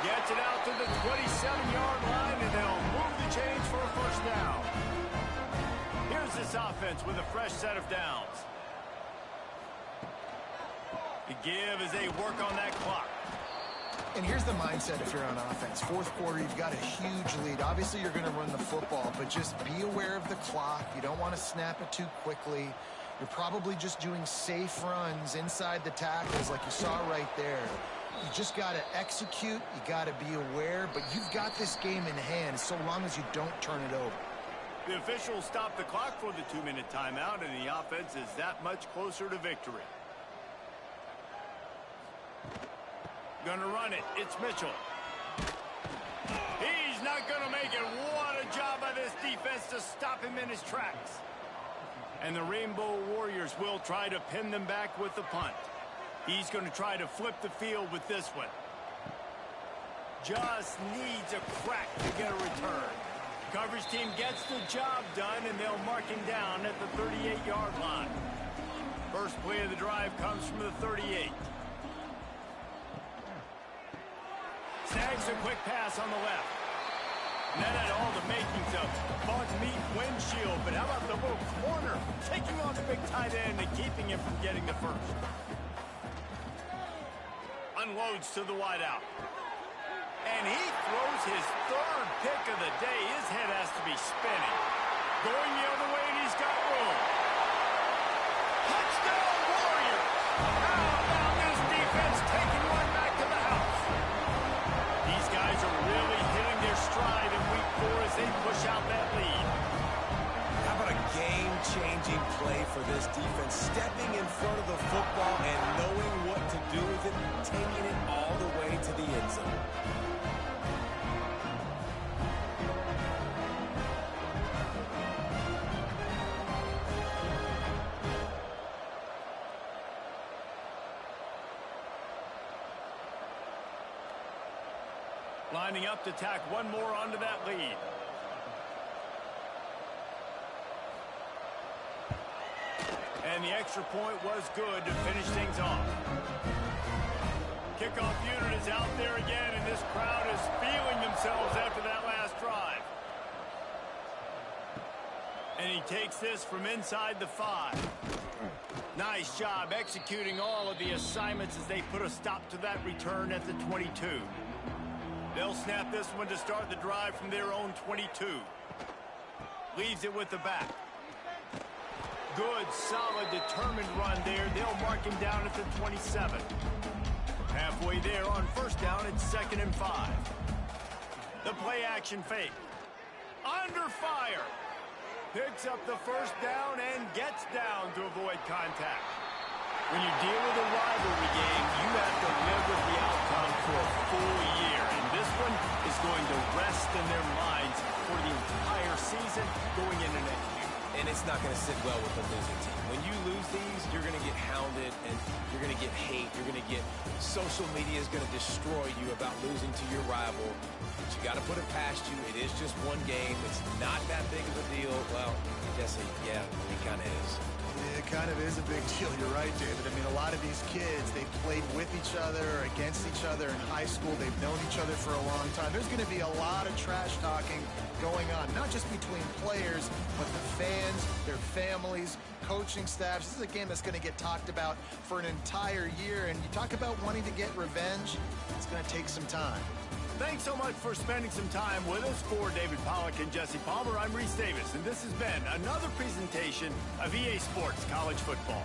Speaker 1: Gets it out to the 27-yard line, and they'll move the chains for a first down. Here's this offense with a fresh set of downs. The give as they work on that clock.
Speaker 2: And here's the mindset if you're on offense. 4th quarter, you've got a huge lead. Obviously, you're going to run the football, but just be aware of the clock. You don't want to snap it too quickly. You're probably just doing safe runs inside the tackles like you saw right there. You just got to execute. You got to be aware, but you've got this game in hand so long as you don't turn it over.
Speaker 1: The officials stop the clock for the 2-minute timeout, and the offense is that much closer to victory. Gonna run it. It's Mitchell. He's not gonna make it. What a job by this defense to stop him in his tracks. And the Rainbow Warriors will try to pin them back with the punt. He's going to try to flip the field with this one. Just needs a crack to get a return. Coverage team gets the job done, and they'll mark him down at the 38-yard line. First play of the drive comes from the 38. Snags a quick pass on the left. And that had all the makings of bug meat windshield, but how about the little corner taking on the big tight end and keeping him from getting the first? Unloads to the wideout. And he throws his 3rd pick of the day. His head has to be spinning. Going the other way, and he's got room. Touchdown, Warriors! How about this defense taking one back to the house? These guys are really hitting their stride in week 4 as they push out that lead.
Speaker 3: How about a a game-changing play for this defense. Stepping in front of the football and knowing what to do with it, taking it all the way to the end zone.
Speaker 1: Lining up to tack one more onto that lead. And the extra point was good to finish things off. Kickoff unit is out there again, and this crowd is feeling themselves after that last drive. And he takes this from inside the 5. Nice job executing all of the assignments as they put a stop to that return at the 22. They'll snap this one to start the drive from their own 22. Leaves it with the back. Good, solid, determined run there. They'll mark him down at the 27. Halfway there on first down, it's 2nd and 5. The play action fake. Under fire. Picks up the first down and gets down to avoid contact. When you deal with a rivalry game, you have to live with the outcome for a full year. And this one is going to rest in their minds for the entire season going into next year.
Speaker 3: And it's not going to sit well with the losing team. When you lose these, you're going to get hounded and you're going to get hate. You're going to get social media is going to destroy you about losing to your rival. But you got to put it past you. It is just one game. It's not that big of a deal. Well, Jesse, yeah, it kind of is.
Speaker 2: It kind of is a big deal. You're right, David. I mean, a lot of these kids, they played with each other, against each other in high school. They've known each other for a long time. There's going to be a lot of trash talking going on, not just between players, but the fans, their families, coaching staffs. This is a game that's going to get talked about for an entire year. And you talk about wanting to get revenge, it's going to take some time.
Speaker 1: Thanks so much for spending some time with us. For David Pollack and Jesse Palmer, I'm Reese Davis, and this has been another presentation of EA Sports College Football.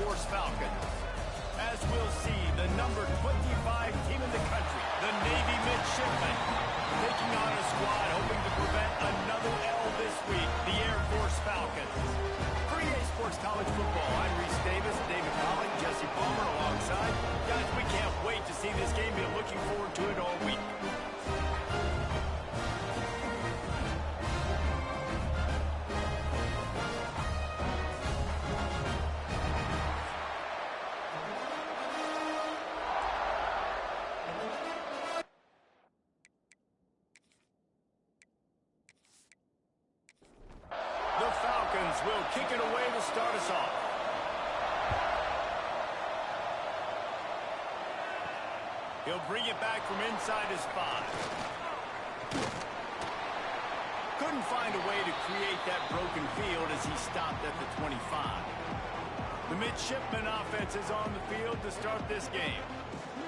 Speaker 1: Force Falcons. As we'll see, the number 25 team in the country, the Navy midshipmen, taking on a squad hoping to prevent another L this week, the Air Force Falcons. For EA Sports College Football, I'm Reese Davis, David Pollock, Jesse Palmer alongside. Guys, we can't wait to see this game. We're looking forward to it all week. Will kick it away to start us off. He'll bring it back from inside his 5. Couldn't find a way to create that broken field as he stopped at the 25. The midshipman offense is on the field to start this game.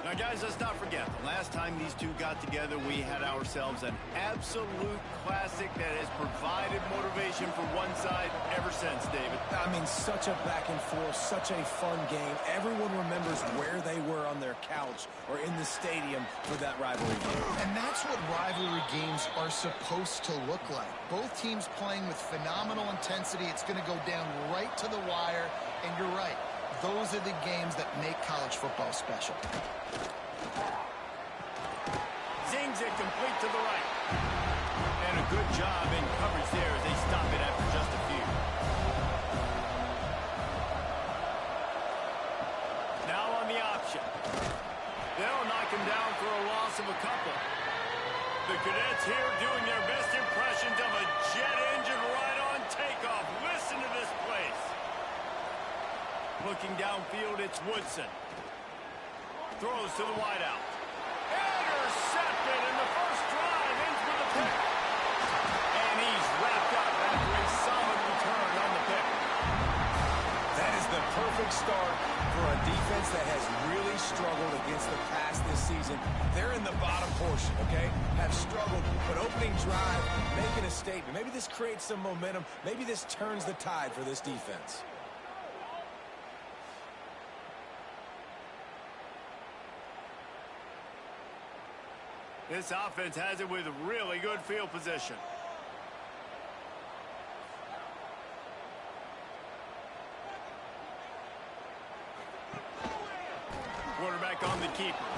Speaker 1: Now, guys, let's not forget, the last time these two got together, we had ourselves an absolute classic that has provided motivation for one side ever since, David.
Speaker 3: I mean, such a back and forth, such a fun game. Everyone remembers where they were on their couch or in the stadium for that rivalry game.
Speaker 2: And that's what rivalry games are supposed to look like. Both teams playing with phenomenal intensity. It's going to go down right to the wire, and you're right. Those are the games that make college football special.
Speaker 1: Zings it complete to the right. And a good job in coverage there as they stop it after just a few. Now on the option. They'll knock him down for a loss of a couple. The cadets here doing their best impressions of a jet engine right on takeoff. Listen to this place. Looking downfield, it's Woodson. Throws to the wideout. Intercepted, and the first drive ends with a pick. And he's wrapped up after a solid return on the pick.
Speaker 3: That is the perfect start for a defense that has really struggled against the pass this season. They're in the bottom portion, okay? Have struggled, but opening drive, making a statement. Maybe this creates some momentum. Maybe this turns the tide for this defense.
Speaker 1: This offense has it with really good field position. Quarterback on the keeper.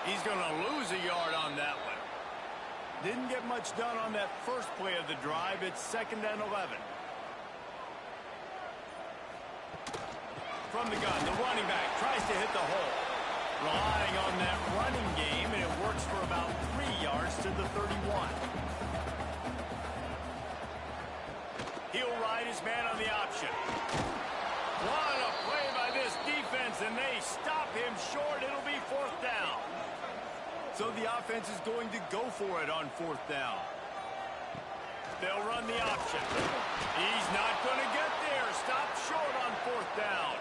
Speaker 1: He's going to lose a yard on that one. Didn't get much done on that first play of the drive. It's 2nd and 11. From the gun, the running back tries to hit the hole. Relying on that running game, and it works for about 3 yards to the 31. He'll ride his man on the option. What a play by this defense, and they stop him short. It'll be 4th down. So the offense is going to go for it on 4th down. They'll run the option. He's not going to get there. Stop short on 4th down.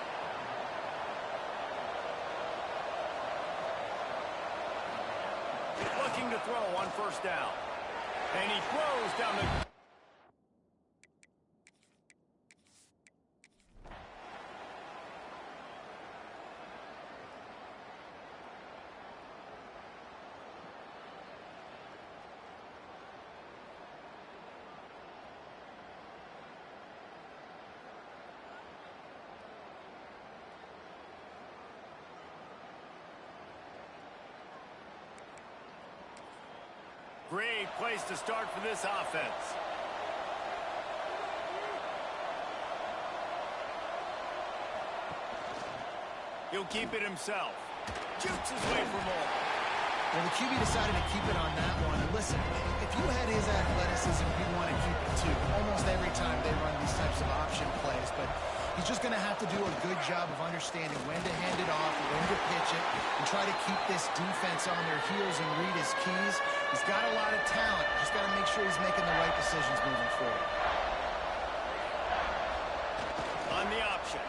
Speaker 1: Looking to throw on 1st down. And he throws down the... Great place to start for this offense. He'll keep it himself. Jukes his way for more.
Speaker 2: Well, the QB decided to keep it on that one. And listen, if you had his athleticism, you'd want to keep it too. Almost every time they run these types of option plays, but he's just going to have to do a good job of understanding when to hand it off, when to pitch it, and try to keep this defense on their heels and read his keys. He's got a lot of talent. Just got to make sure he's making the right decisions moving forward.
Speaker 1: On the option.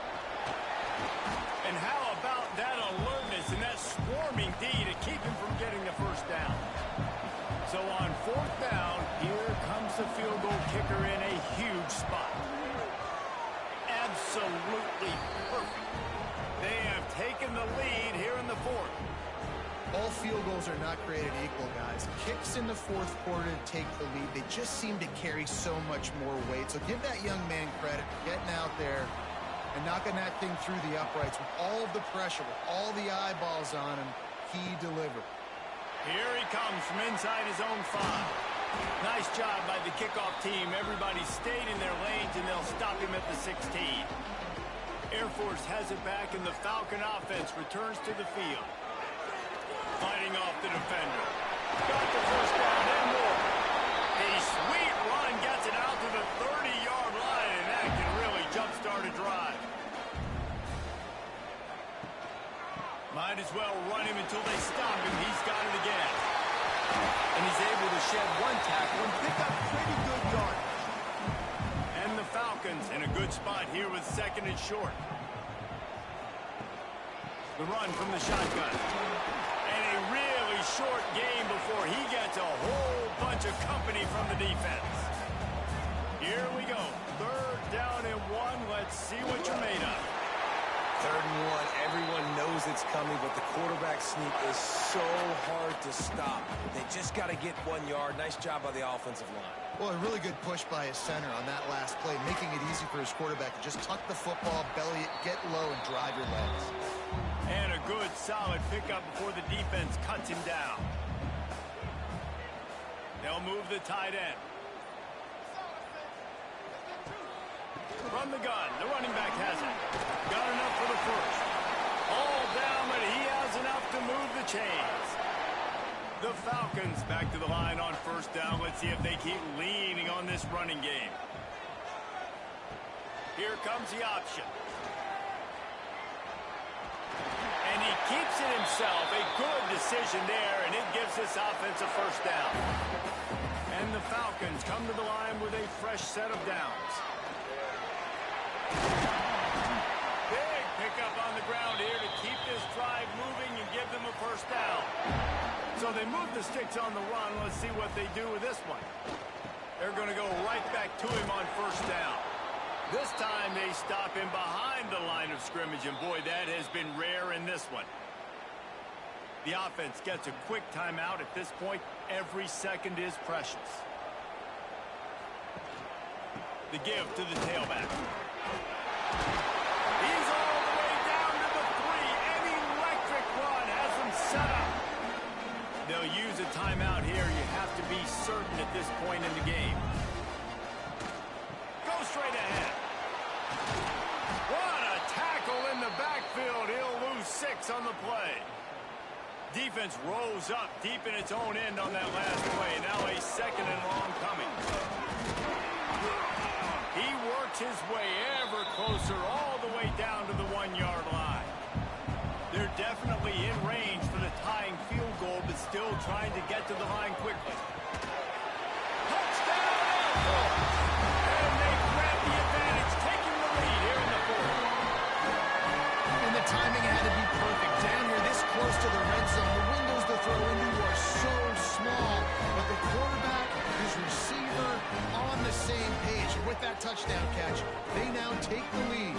Speaker 1: And how about that alertness and that swarming D to keep him from getting the 1st down? So on 4th down, here comes the field goal kicker in a huge spot. Absolutely perfect. a lead here in the fourth.
Speaker 2: All field goals are not created equal, guys. Kicks in the fourth quarter to take the lead. They just seem to carry so much more weight. So give that young man credit for getting out there and knocking that thing through the uprights with all of the pressure, with all the eyeballs on him. He delivered.
Speaker 1: Here he comes from inside his own 5. Nice job by the kickoff team. Everybody stayed in their lanes, and they'll stop him at the 16. Air Force has it back, and the Falcon offense returns to the field. Fighting off the defender. Got the first down and more. A sweet run gets it out to the 30-yard line, and that can really jumpstart a drive. Might as well run him until they stop him. He's got it again. And he's able to shed one tackle and pick up pretty good yardage. And the Falcons in a good spot here with 2nd and short. The run from the shotgun. And a really short game before he gets a whole bunch of company from the defense. Here we go. 3rd down and 1. Let's see what you're made of.
Speaker 3: 3rd and 1. Everyone knows it's coming, but the quarterback sneak is so hard to stop. They just got to get 1 yard. Nice job by the offensive line.
Speaker 2: Well, a really good push by his center on that last play, making it easy for his quarterback to just tuck the football, belly it, get low, and drive your legs.
Speaker 1: And a good, solid pickup before the defense cuts him down. They'll move the tight end. From the gun, the running back has it. Got enough for the first. All down, but he has enough to move the chains. The Falcons back to the line on 1st down. Let's see if they keep leaning on this running game. Here comes the option. And he keeps it himself. A good decision there, and it gives this offense a 1st down. And the Falcons come to the line with a fresh set of downs. Big pickup on the ground here to keep this drive moving and give them a 1st down. So they move the sticks on the run. Let's see what they do with this one. They're going to go right back to him on 1st down. This time they stop him behind the line of scrimmage, and boy, that has been rare in this one. The offense gets a quick timeout. At this point, every second is precious. The give to the tailback. He's all the way down to the 3. An electric run has him set up. They'll use a timeout here. You have to be certain at this point in the game. Go straight ahead. What a tackle in the backfield. He'll lose 6 on the play. Defense rose up deep in its own end on that last play. Now a 2nd and long coming. He works his way ever closer all the way down to the 1-yard line. They're definitely in range for the tying field goal, but still trying to get to the line quickly. Touchdown! And they grab the advantage, taking the lead here in the 4th.
Speaker 2: And the timing had to be perfect. Down here this close to the red zone, the windows to throw into are so small, but the quarterback, his receiver, on the same page. And with that touchdown catch, they now take the lead.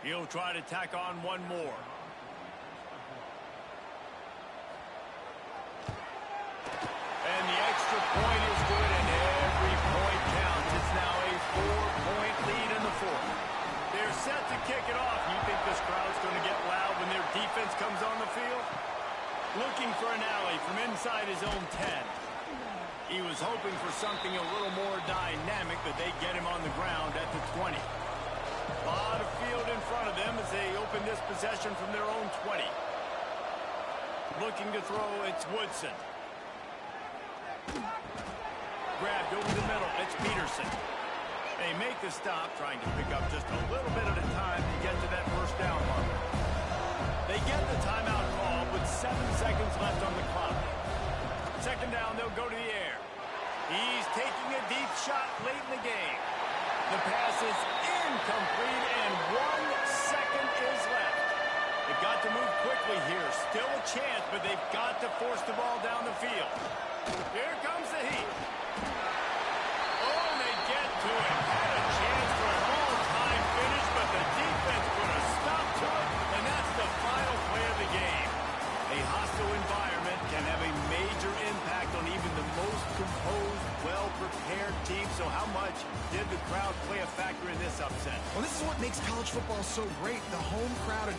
Speaker 1: He'll try to tack on one more. And the extra point is good, and every point counts. It's now a 4-point lead in the 4th. They're set to kick it off. You think this crowd's going to get loud when their defense comes on the field? Looking for an alley from inside his own 10. He was hoping for something a little more dynamic, but they get him on the ground at the 20. A lot of field in front of them as they open this possession from their own 20. Looking to throw, it's Woodson. Grabbed over the middle, it's Peterson. They make the stop, trying to pick up just a little bit at a time to get to that 1st down mark. They get the timeout call with 7 seconds left on the clock. 2nd down, they'll go to the air. He's taking a deep shot late in the game. The pass is incomplete, and 1 second is left. They've got to move quickly here. Still a chance, but they've got to force the ball down the field. Here comes Did the crowd play a factor in this upset?
Speaker 2: Well, this is what makes college football so great. The home crowd.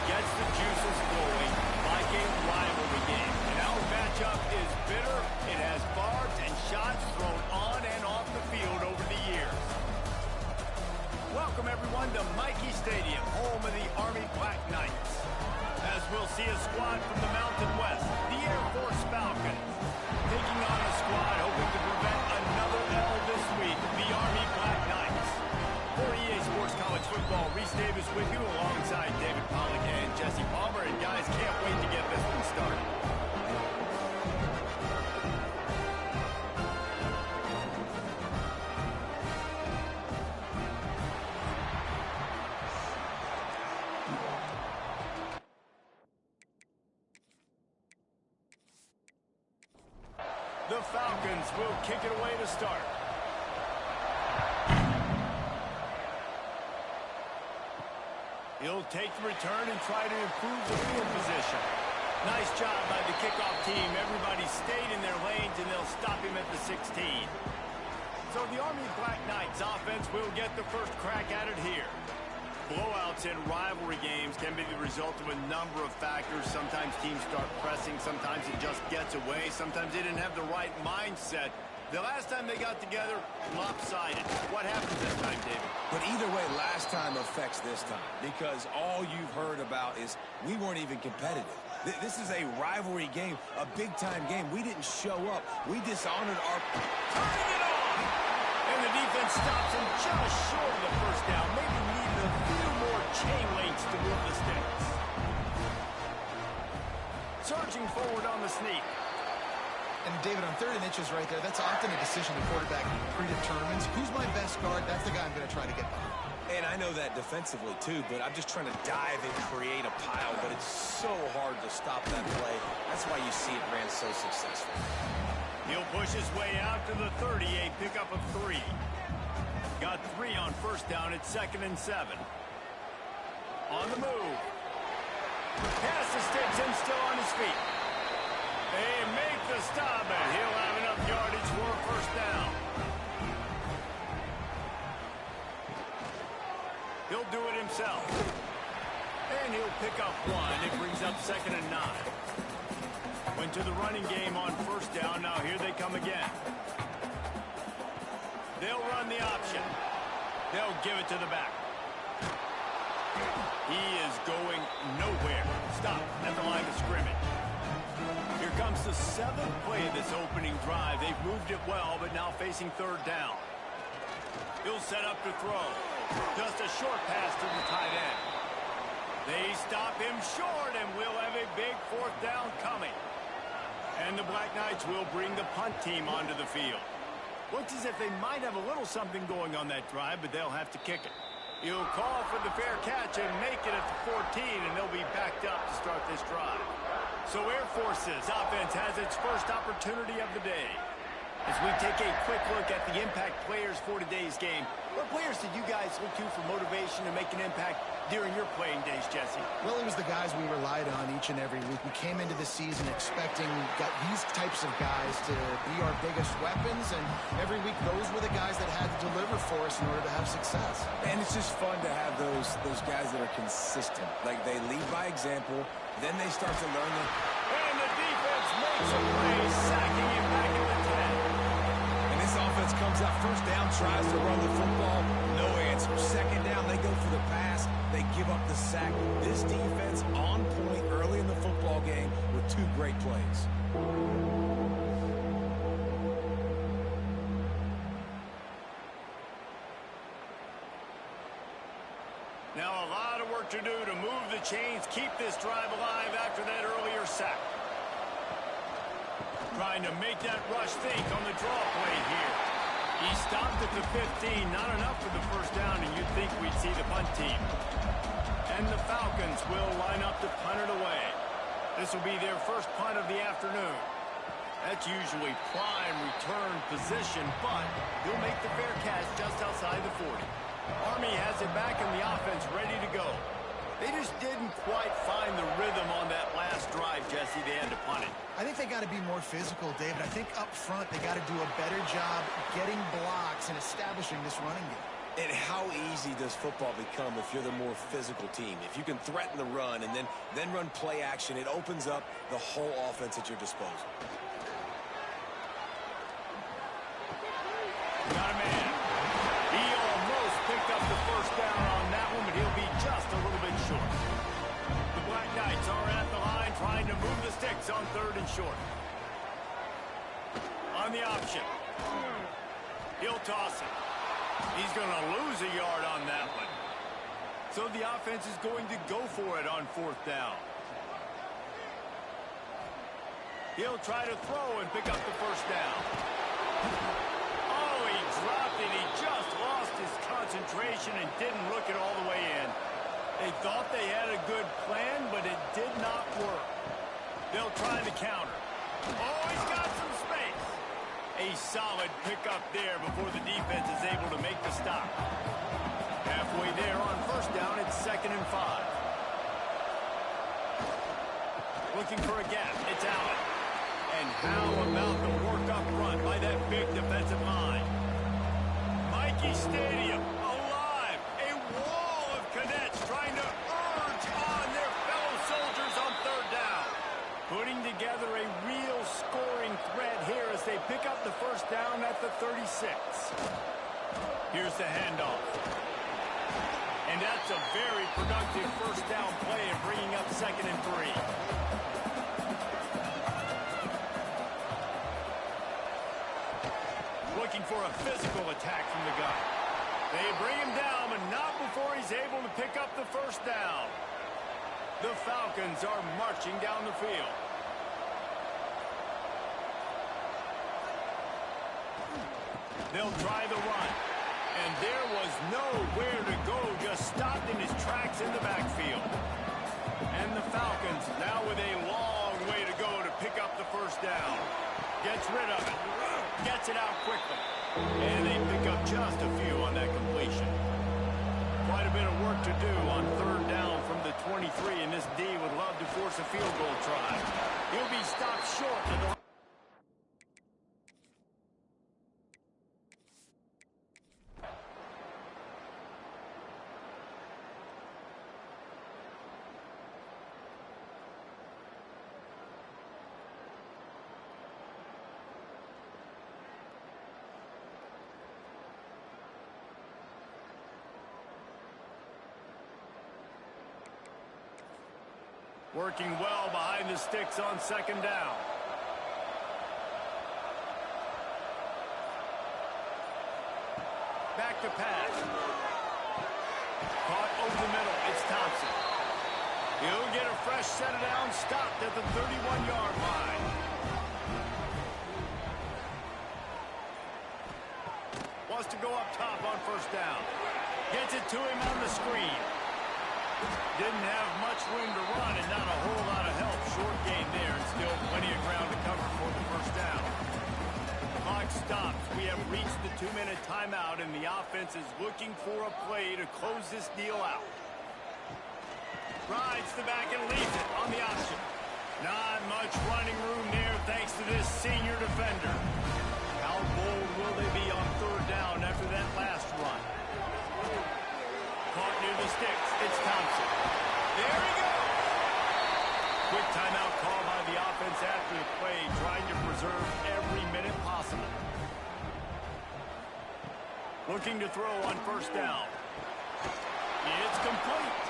Speaker 1: gets the juices flowing like a rivalry game. And our matchup is bitter. It has barbs and shots thrown on and off the field over the years. Welcome, everyone, to Michie Stadium, home of the Army Black Knights. As we'll see a squad from the Mountain West, the Air Force Falcons, taking on a squad hoping to prevent another L this week, the Army Black Knights. For EA Sports College Football, Reese Davis with you alongside David Pollack and Jesse Palmer. And guys, can't wait to get this one started. The Falcons will kick it away to start. He'll take the return and try to improve the field position. Nice job by the kickoff team. Everybody stayed in their lanes, and they'll stop him at the 16. So the Army Black Knights offense will get the first crack at it here. Blowouts in rivalry games can be the result of a number of factors. Sometimes teams start pressing. Sometimes it just gets away. Sometimes they didn't have the right mindset. The last time they got together, lopsided. What happened this time, David?
Speaker 3: But either way, last time affects this time because all you've heard about is we weren't even competitive. This is a rivalry game, a big-time game. We didn't show up. We dishonored our... Turning it on!
Speaker 1: And the defense stops him just short of the first down. Maybe needed a few more chain links to move the sticks. Surging forward on the sneak.
Speaker 2: And David, on 3rd and inches right there, that's often a decision the quarterback predetermines. Who's my best guard? That's the guy I'm going to try to get behind.
Speaker 3: And I know that defensively, too, but I'm just trying to dive and create a pile, but it's so hard to stop that play. That's why you see it ran so successful.
Speaker 1: He'll push his way out to the 30, a pickup of 3. Got 3 on first down at 2nd and 7. On the move. Pass to sticks and still on his feet. They make the stop, and he'll have enough yardage for a first down. He'll do it himself. And he'll pick up 1. It brings up 2nd and 9. Went to the running game on first down. Now here they come again. They'll run the option. They'll give it to the back. He is going nowhere. Stop at the line of scrimmage. Here comes the 7th play of this opening drive. They've moved it well, but now facing 3rd down. He'll set up to throw. Just a short pass to the tight end. They stop him short, and we'll have a big 4th down coming. And the Black Knights will bring the punt team onto the field. Looks as if they might have a little something going on that drive, but they'll have to kick it. He'll call for the fair catch and make it at the 14, and they'll be backed up to start this drive. So Air Force's offense has its first opportunity of the day. As we take a quick look at the impact players for today's game, what players did you guys look to for motivation to make an impact during your playing days, Jesse?
Speaker 2: Well, it was the guys we relied on each and every week. We came into the season expecting these types of guys to be our biggest weapons, and every week those were the guys that had to deliver for us in order to have success.
Speaker 3: And it's just fun to have those guys that are consistent. Like, they lead by example, then they start to learn the...
Speaker 1: And the defense makes a play, sacking him back in the 10.
Speaker 3: And this offense comes out first down, tries to run the football, no answer. 2nd down, they go for the pass, they give up the sack. This defense on point early in the football game with 2 great plays.
Speaker 1: Now a lot of work to do to move the chains, keep this drive alive after that earlier sack. Trying to make that rush think on the draw play here. He stopped at the 15, not enough for the first down, and you'd think we'd see the punt team. And the Falcons will line up to punt it away. This will be their first punt of the afternoon. That's usually prime return position, but he'll make the fair catch just outside the 40. Army has it back in the offense ready to go. They just didn't quite find the rhythm on that last drive, Jesse. They had to punt it.
Speaker 2: I think they got to be more physical, David. I think up front they got to do a better job getting blocks and establishing this running game.
Speaker 3: And how easy does football become if you're the more physical team? If you can threaten the run and then run play action, it opens up the whole offense at your disposal.
Speaker 1: Got a man. He almost picked up the first down on that one, but he'll be just a little bit short. The Black Knights are at the line trying to move the sticks on 3rd and short. On the option. He'll toss it. He's going to lose a yard on that one. So the offense is going to go for it on 4th down. He'll try to throw and pick up the first down. Oh, he dropped it. He just lost his concentration and didn't look it all the way in. They thought they had a good plan, but it did not work. They'll try the counter. Oh, he's got some space. A solid pickup there before the defense is able to make the stop. Halfway there on 1st down, it's 2nd and 5. Looking for a gap. It's Allen. And how about the work up front by that big defensive line? Mikey Stadium, alive. A wall of cadets trying to urge on their fellow soldiers on 3rd down. Putting together a real scoring threat here as they pick up the first down at the 36. Here's the handoff. And that's a very productive first down play and bringing up 2nd and 3. Looking for a physical attack from the guy. They bring him down, but not before he's able to pick up the first down. The Falcons are marching down the field. They'll try the run. And there was nowhere to go, just stopped in his tracks in the backfield. And the Falcons now with a long way to go to pick up the first down. Gets rid of it. Gets it out quickly. And they pick up just a few on that completion. Quite a bit of work to do on 3rd down from the 23, and this D would love to force a field goal try. He'll be stopped short at the working well behind the sticks on 2nd down. Back to pass. Caught over the middle. It's Thompson. He'll get a fresh set of downs, stopped at the 31-yard line. Wants to go up top on 1st down. Gets it to him on the screen. Didn't have much room to run and not a whole lot of help. Short gain there and still plenty of ground to cover for the first down. Clock stops. We have reached the 2-minute timeout and the offense is looking for a play to close this deal out. Rides the back and leaves it on the option. Not much running room there thanks to this senior defender. How bold will they be on 3rd down after that last run? Caught near the sticks. It's Thompson. There he goes. Quick timeout call by the offense after the play, trying to preserve every minute possible. Looking to throw on 1st down. It's complete.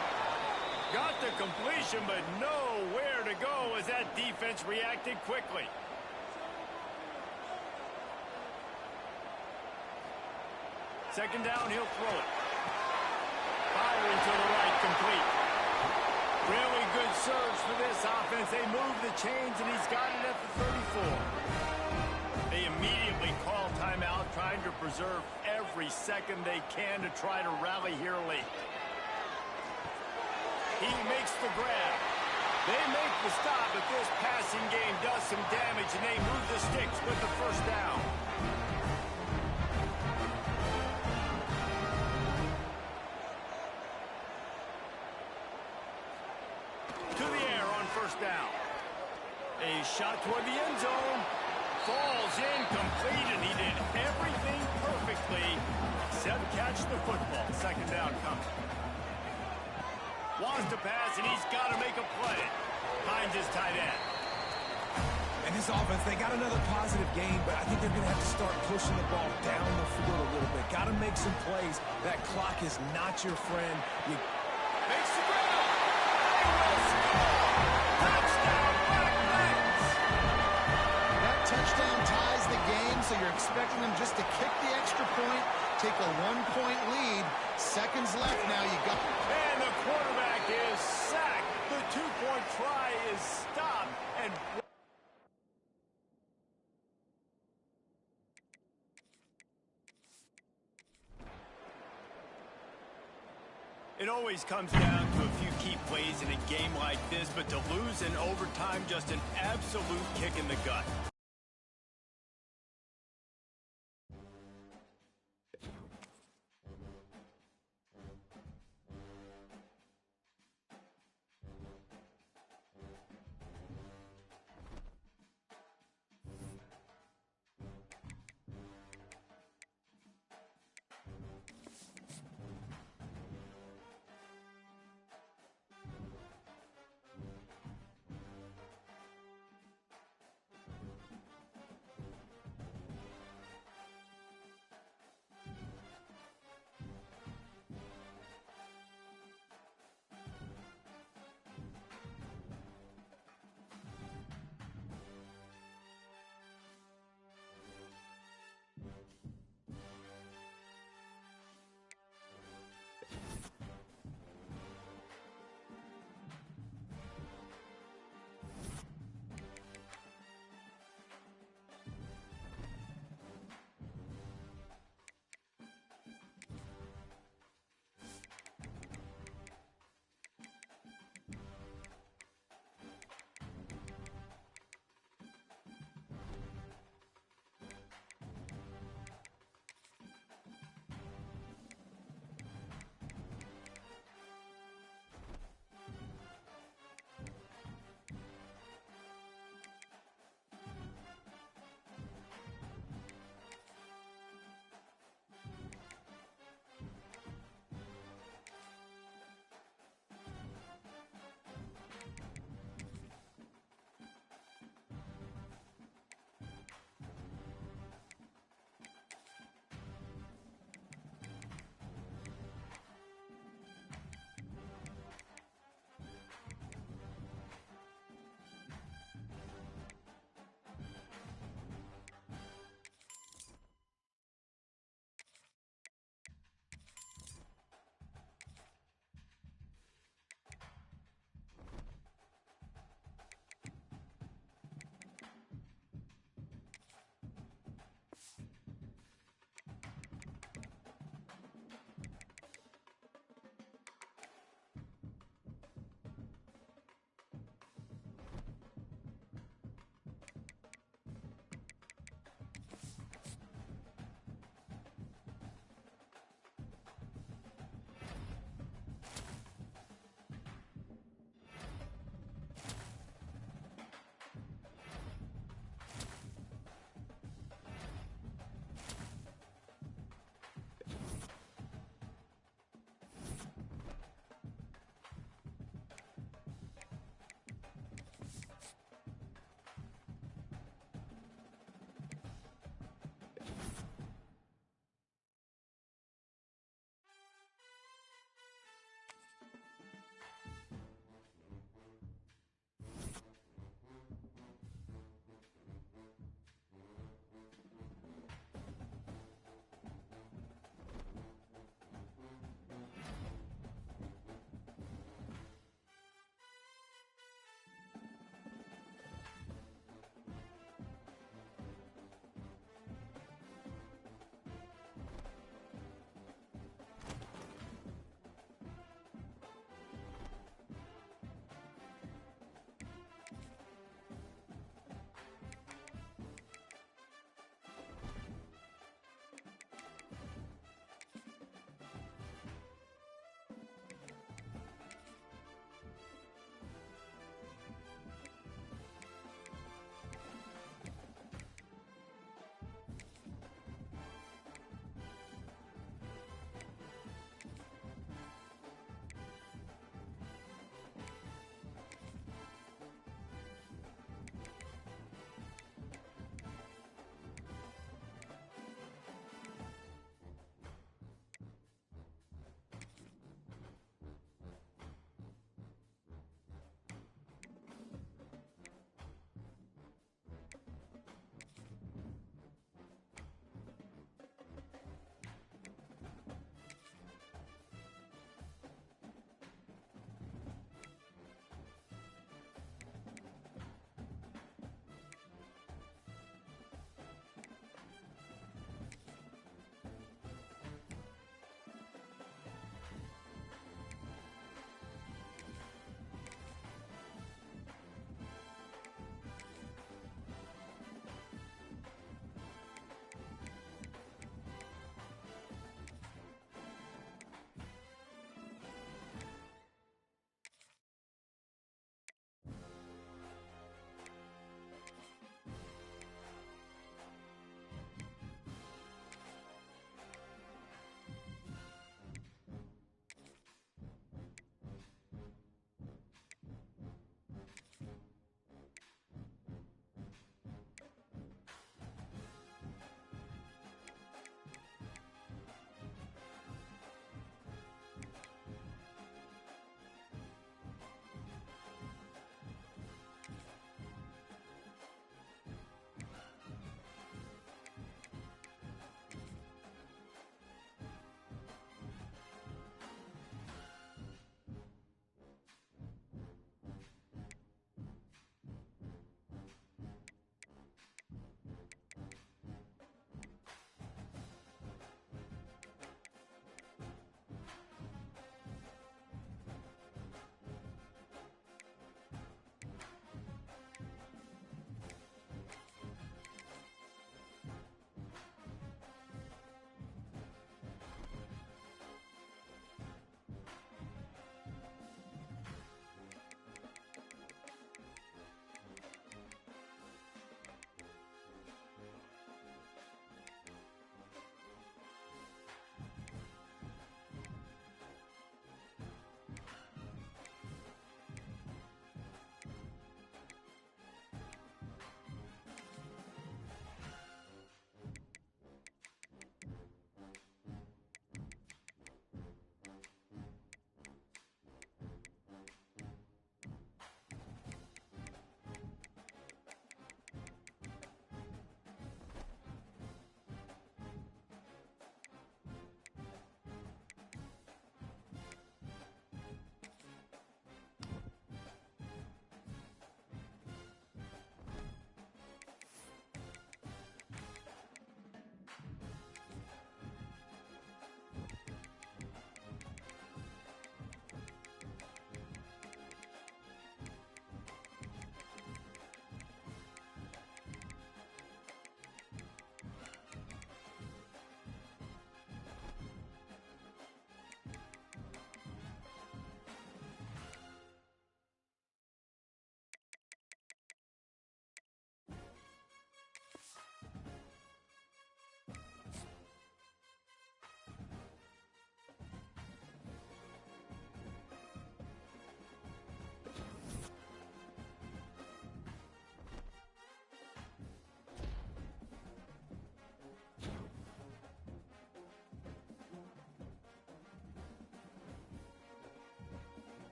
Speaker 1: Got the completion, but nowhere to go as that defense reacted quickly. Second down, he'll throw it. Firing to the right, complete. Really good surge for this offense. They move the chains, and he's got it at the 34. They immediately call timeout, trying to preserve every second they can to try to rally here late. He makes the grab. They make the stop, but this passing game does some damage, and they move the sticks with the first down. Down. A shot toward the end zone. Falls incomplete, and he did everything perfectly except catch touch the football. Second down coming. Wants to pass, and he's got to make a play. Finds his tight end.
Speaker 3: And this offense, they got another positive game, but I think they're going to have to start pushing the ball down the field a little bit. Got to make some plays. That clock is not your friend.
Speaker 1: Makes the grab. They will score. Touchdown, Black Knights.
Speaker 2: That touchdown ties the game, so you're expecting them just to kick the extra point, take a 1-point lead. Seconds left now. You got.
Speaker 1: And the quarterback is sacked. The 2-point try is stopped. And it always comes down to a few key plays in a game like this, but to lose in overtime, just an absolute kick in the gut.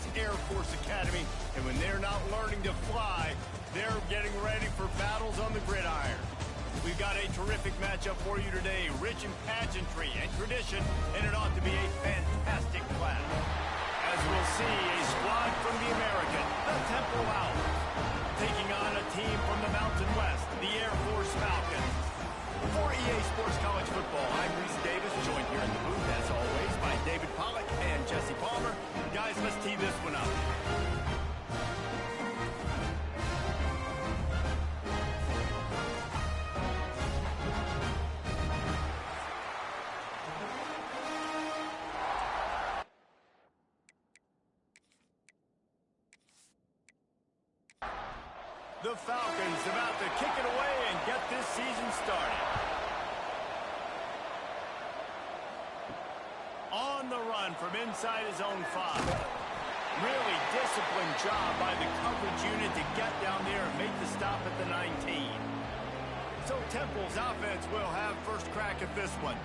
Speaker 1: Alex Air Force Academy, and when they're not learning to fly, they're getting ready for battles on the gridiron. We've got a terrific matchup for you today, rich in pageantry and tradition, and it ought to be a fantastic clash. As we'll see, a squad from the American, the Temple Owls, taking on a team from the Mountain West, the Air Force Falcons. For EA Sports College Football, I'm Reese Davis, joined here in the booth, as always, by David Pollack and Jesse Palmer. Guys, let's tee this one up. The Falcons about to kick it away and get this season started. On the run from inside his own 5. Really disciplined job by the coverage unit to get down there and make the stop at the 19. So Temple's offense will have first crack at this one.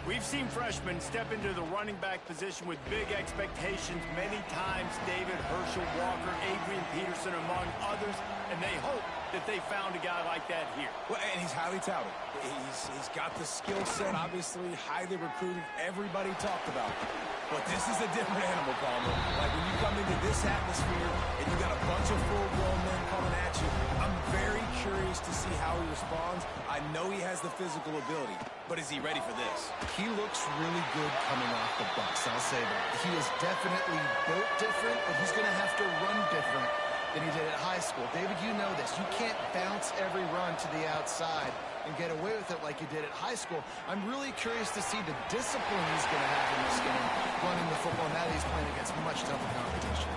Speaker 1: We've seen freshmen step into the running back position with big expectations many times. David, Herschel Walker, Adrian Peterson, among others. And they hope that they found a guy like that here.
Speaker 3: Well, and he's highly touted. He's got the skill set, obviously highly recruited. Everybody talked about it. But this is a different animal, Palmer. Like when you come into this atmosphere and you got a bunch of full-grown men coming at you, I'm very curious to see how he responds. I know he has the physical ability, but is he ready for this?
Speaker 2: He looks really good coming off the bus, I'll say that. He is definitely built different, but he's going to have to run different than he did at high school. David, you know this. You can't bounce every run to the outside and get away with it like you did at high school. I'm really curious to see the discipline he's going to have in this game, running the football now that he's playing against much tougher competition.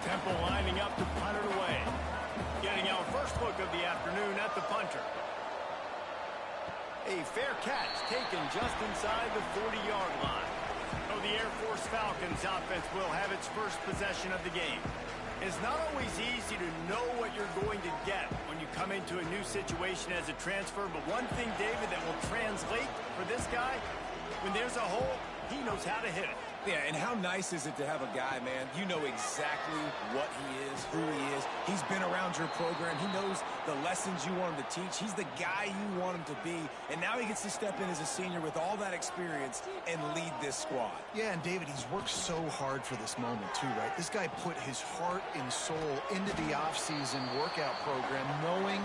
Speaker 1: Temple lining up to punt it away. Getting our first look of the afternoon at the punter. A fair catch taken just inside the 40-yard line. So the Air Force Falcons offense will have its first possession of the game. It's not always easy to know what you're going to get when you come into a new situation as a transfer, but one thing, David, that will translate for this guy, when there's a hole, he knows how to hit it.
Speaker 3: Yeah, and how nice is it to have a guy, man, you know exactly what he is, who he is. He's been around your program. He knows the lessons you want him to teach. He's the guy you want him to be. And now he gets to step in as a senior with all that experience and lead this squad.
Speaker 2: Yeah, and David, he's worked so hard for this moment too, right? This guy put his heart and soul into the offseason workout program knowing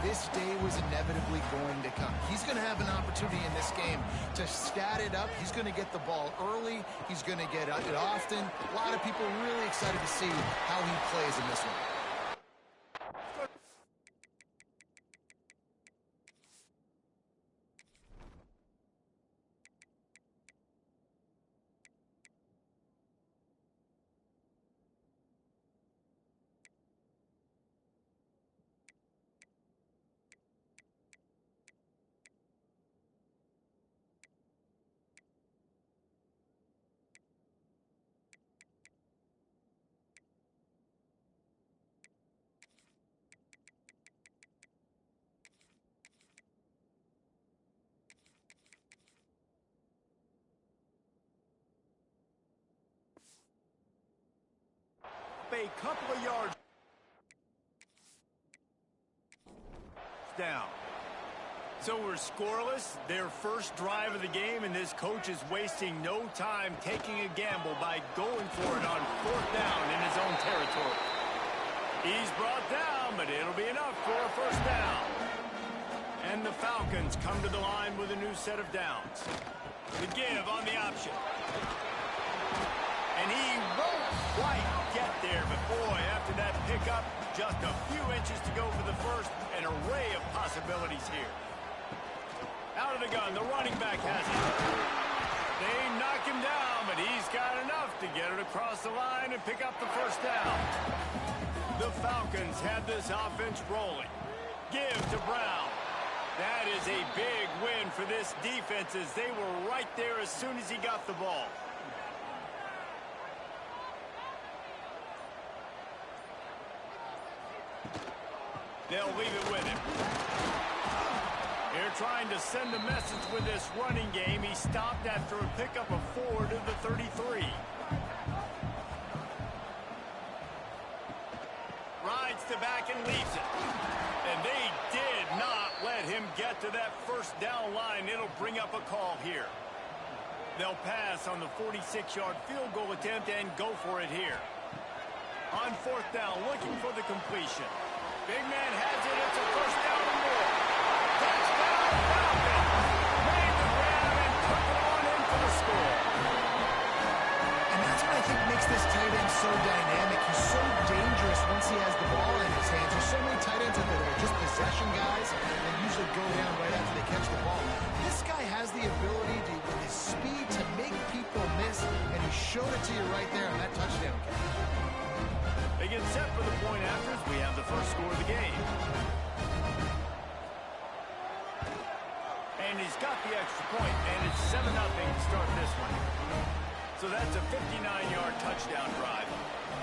Speaker 2: this day was inevitably going to come. He's going to have an opportunity in this game to stat it up. He's going to get the ball early. He's going to get it often. A lot of people really excited to see how he plays in this one.
Speaker 1: A couple of yards down. So we're scoreless, their first drive of the game, and this coach is wasting no time taking a gamble by going for it on 4th down in his own territory. He's brought down, but it'll be enough for a first down. And the Falcons come to the line with a new set of downs. The give on the option. And he won't quite get there, but boy, after that pickup, just a few inches to go for the first, an array of possibilities here. Out of the gun, the running back has it. They knock him down, but he's got enough to get it across the line and pick up the first down. The Falcons have this offense rolling. Give to Brown. That is a big win for this defense as they were right there as soon as he got the ball. They'll leave it with him. They're trying to send a message with this running game. He stopped after a pickup of 4 to the 33. it back and leaves it. And they did not let him get to that first down line. It'll bring up a call here. They'll pass on the 46-yard field goal attempt and go for it here. On fourth down, looking for the completion. Big man has it. It's a first down and more. Touchdown, Falcons! Made the grab and took it on in for the score.
Speaker 2: And that's what I think makes this tight end so dynamic. He's so dangerous once he has the ball in his hands. There's so many tight ends out there that are just possession guys and usually go down right after they catch the ball. This guy has the ability to, with his speed, to make people miss, and he showed it to you right there on that touchdown catch.
Speaker 1: They get set for the point after as we have the first score of the game. And he's got the extra point, and it's 7-0 to start this one. So that's a 59-yard touchdown drive.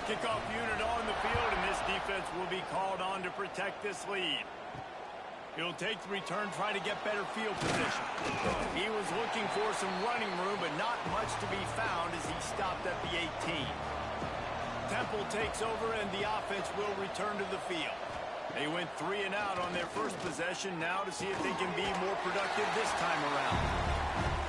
Speaker 1: Kickoff unit on the field, and this defense will be called on to protect this lead. He'll take the return, try to get better field position. He was looking for some running room, but not much to be found as he stopped at the 18. Temple takes over, and the offense will return to the field. They went 3 and out on their first possession, now to see if they can be more productive this time around.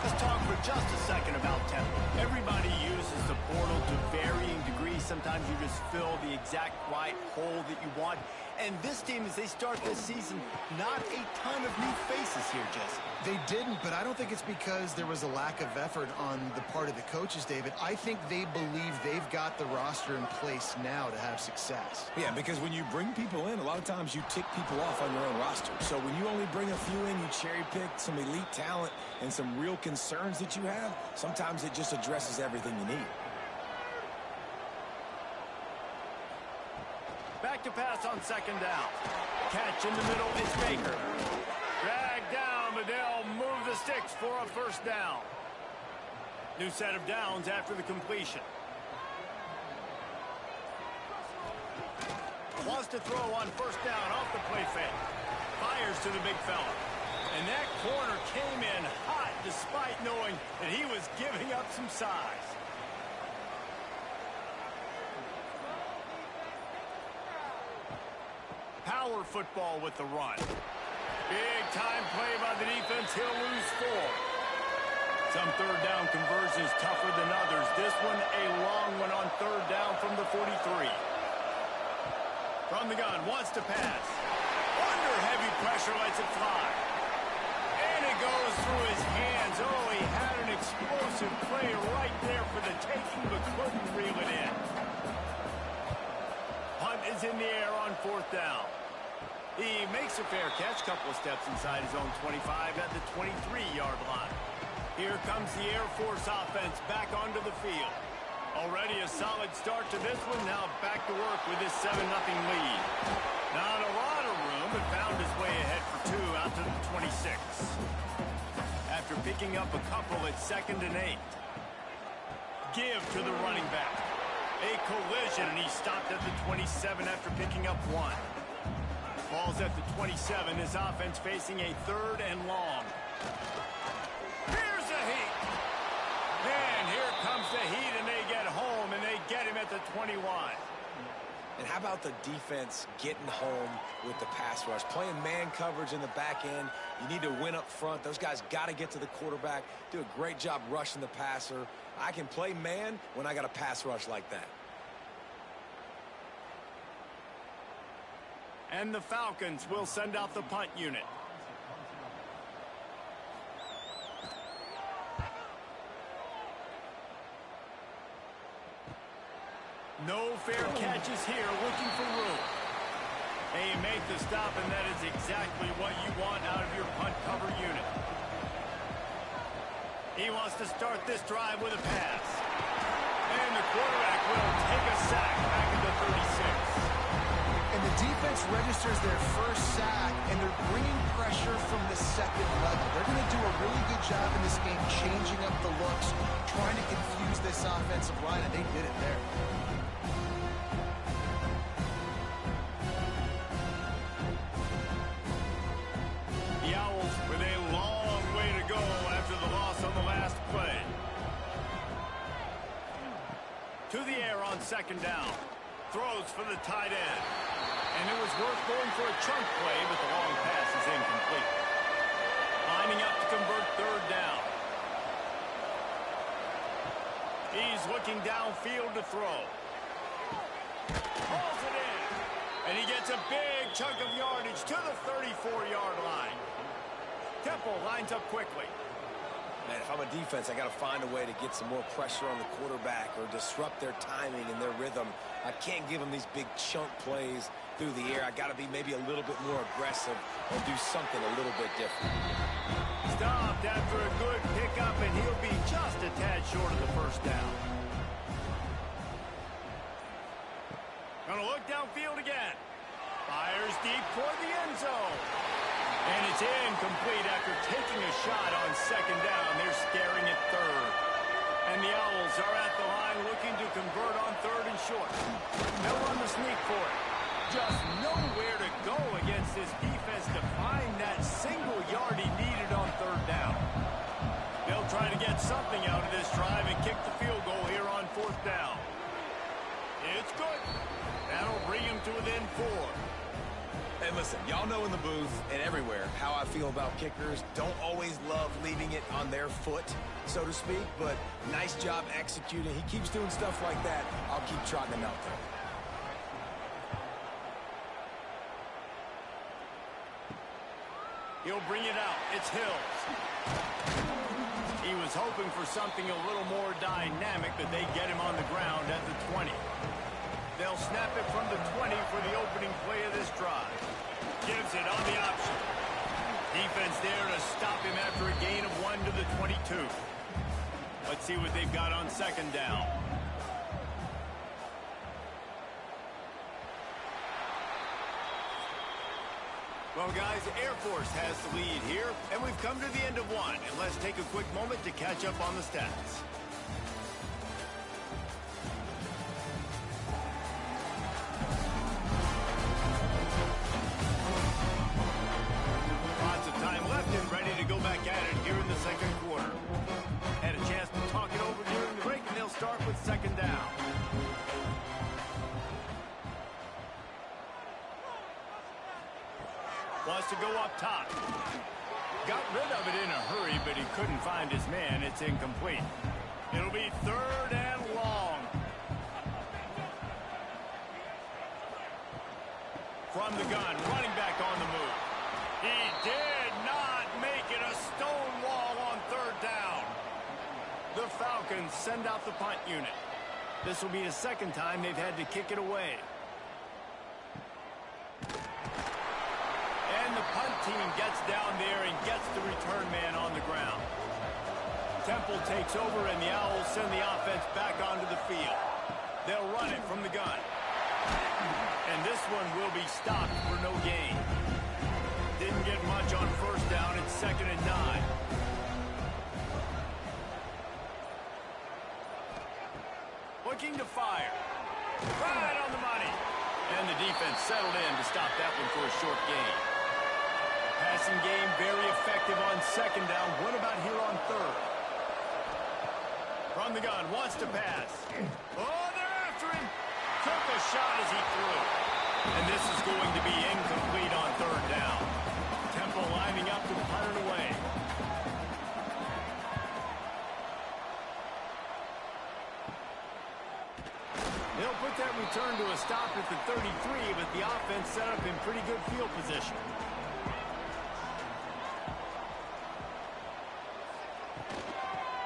Speaker 1: Let's talk for just a second about Temple. Everybody uses the portal to varying degrees. Sometimes you just fill the exact right hole that you want. And this team, as they start this season, not a ton of new faces here, Jesse.
Speaker 2: They didn't, but I don't think it's because there was a lack of effort on the part of the coaches, David. I think they believe they've got the roster in place now to have success.
Speaker 3: Yeah, because when you bring people in, a lot of times you tick people off on your own roster. So when you only bring a few in, you cherry pick some elite talent and some real concerns that you have, sometimes it just addresses everything you need.
Speaker 1: Back to pass on second down. Catch in the middle is Baker. Dragged down, but they'll move the sticks for a first down. New set of downs after the completion. Wants to throw on first down off the play fake. Fires to the big fella. And that corner came in hot despite knowing that he was giving up some size. Power football with the run. Big time play by the defense. He'll lose 4. Some third down conversions tougher than others. This one a long one on third down from the 43. From the gun, wants to pass. Under heavy pressure, lets it fly. And it goes through his hands. Oh, he had an explosive play right there for the taking, but couldn't reel it in. Punt is in the air on fourth down. He makes a fair catch, couple of steps inside his own 25 at the 23-yard line. Here comes the Air Force offense back onto the field. Already a solid start to this one, now back to work with his 7-0 lead. Not a lot of room, but found his way ahead for 2 out to the 26. After picking up a couple at 2nd and 8. Give to the running back. A collision, and he stopped at the 27 after picking up 1. Ball's at the 27. His offense facing a 3rd and long. Here's the heat. And here comes the heat, and they get home, and they get him at the 21.
Speaker 3: And how about the defense getting home with the pass rush? Playing man coverage in the back end. You need to win up front. Those guys got to get to the quarterback. Do a great job rushing the passer. I can play man when I got a pass rush like that.
Speaker 1: And the Falcons will send out the punt unit. No fair catches here, looking for room. They make the stop, and that is exactly what you want out of your punt cover unit. He wants to start this drive with a pass. And the quarterback will take a sack back at the 36.
Speaker 2: And the defense registers their first sack, and they're bringing pressure from the 2nd level. They're going to do a really good job in this game changing up the looks, trying to confuse this offensive line, and they did it there.
Speaker 1: The Owls with a long way to go after the loss on the last play. To the air on 2nd down. Throws for the tight end. And it was worth going for a chunk play, but the long pass is incomplete. Lining up to convert third down. He's looking downfield to throw. Pulls it in. And he gets a big chunk of yardage to the 34-yard line. Temple lines up quickly.
Speaker 3: Man, if I'm a defense, I got to find a way to get some more pressure on the quarterback or disrupt their timing and their rhythm. I can't give them these big chunk plays through the air. I got to be maybe a little bit more aggressive or do something a little bit different.
Speaker 1: Stopped after a good pickup, and he'll be just a tad short of the first down. Gonna look downfield again. Fires deep toward the end zone. And it's incomplete after taking a shot on second down. They're scaring at third. And the Owls are at the line looking to convert on third and short. They'll run the sneak for it. Just nowhere to go against this defense to find that single yard he needed on third down. They'll try to get something out of this drive and kick the field goal here on fourth down. It's good. That'll bring him to within 4.
Speaker 3: Hey, listen, y'all know in the booth and everywhere how I feel about kickers. Don't always love leaving it on their foot, so to speak, but nice job executing. He keeps doing stuff like that. I'll keep trotting him out there.
Speaker 1: He'll bring it out. It's Hills. He was hoping for something a little more dynamic, but they get him on the ground at the 20. They'll snap it from the 20 for the opening play of this drive. Gives it on the option. Defense there to stop him after a gain of 1 to the 22. Let's see what they've got on second down. Well, guys, Air Force has the lead here, and we've come to the end of one. And let's take a quick moment to catch up on the stats. Lots of time left and ready to go back at it here in the second quarter. Had a chance to talk it over during the break, and they'll start with second down. Wants to go up top. Got rid of it in a hurry, but he couldn't find his man. It's incomplete. It'll be third and long. From the gun, running back on the move. He did not make it a stone wall on third down. The Falcons send out the punt unit. This will be the second time they've had to kick it away. And the punt team gets down there and gets the return man on the ground. Temple takes over, and the Owls send the offense back onto the field. They'll run it from the gun. And this one will be stopped for no gain. Didn't get much on first down. It's 2nd and 9. Looking to fire. Right on the money. And the defense settled in to stop that one for a short gain. Passing game very effective on second down. What about here on third? From the gun, wants to pass. Oh, they're after him. Took a shot as he threw. And this is going to be incomplete on third down. Temple lining up to punt it away. They'll put that return to a stop at the 33, but the offense set up in pretty good field position.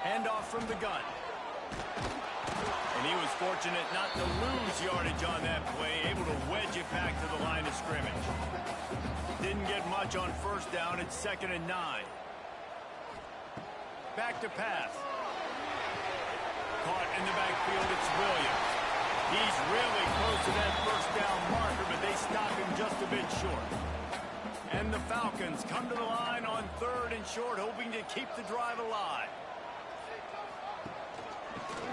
Speaker 1: Handoff from the gun. And he was fortunate not to lose yardage on that play, able to wedge it back to the line of scrimmage. Didn't get much on first down. It's 2nd and 9. Back to pass. Caught in the backfield, it's Williams. He's really close to that first down marker, but they stop him just a bit short. And the Falcons come to the line on third and short, hoping to keep the drive alive.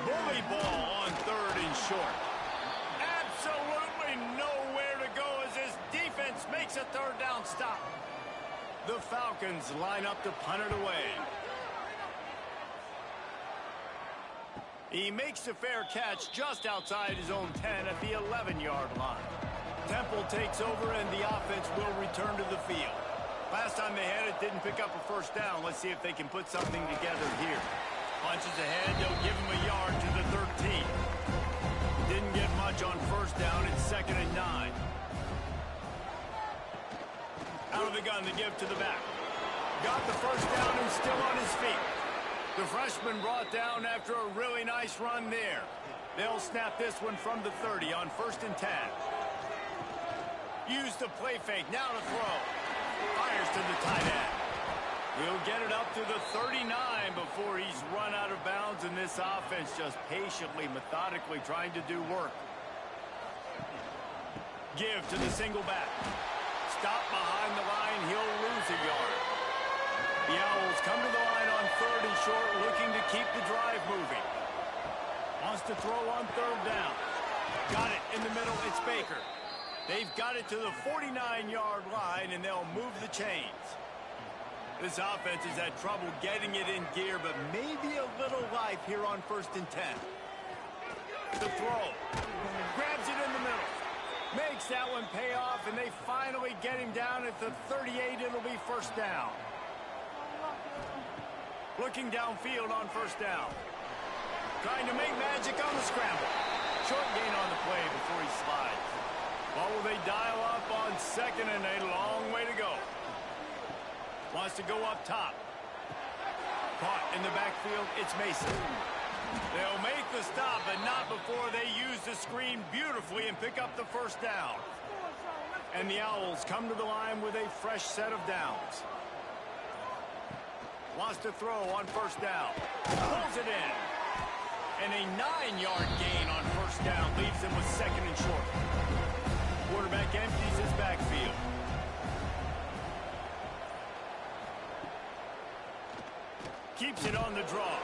Speaker 1: Bully ball on third and short. Absolutely nowhere to go as his defense makes a third down stop. The Falcons line up to punt it away. He makes the fair catch just outside his own 10 at the 11-yard line. Temple takes over, and the offense will return to the field. Last time they had it, didn't pick up a first down. Let's see if they can put something together here. Punches ahead, they'll give him a yard to the 13. Didn't get much on first down. It's 2nd and 9. Out of the gun to give to the back. Got the first down and still on his feet. The freshman brought down after a really nice run there. They'll snap this one from the 30 on 1st and 10. Use the play fake. Now to throw. Fires to the tight end. He'll get it up to the 39 before he's run out of bounds, and this offense just patiently, methodically trying to do work. Give to the single back. Stop behind the line. He'll lose a yard. The Owls come to the line on 3rd and short, looking to keep the drive moving. Wants to throw on 3rd down. Got it in the middle. It's Baker. They've got it to the 49-yard line, and they'll move the chains. This offense has had trouble getting it in gear, but maybe a little life here on 1st and 10. The throw. Grabs it in the middle. Makes that one pay off, and they finally get him down at the 38. It'll be 1st down. Looking downfield on 1st down. Trying to make magic on the scramble. Short gain on the play before he slides. What will they dial up on 2nd and a long way to go? Wants to go up top. Caught in the backfield, it's Mason. They'll make the stop, but not before they use the screen beautifully and pick up the 1st down. And the Owls come to the line with a fresh set of downs. Wants to throw on 1st down. Pulls it in. And a 9-yard gain on 1st down leaves them with 2nd and short. Quarterback empties his backfield. Keeps it on the draw.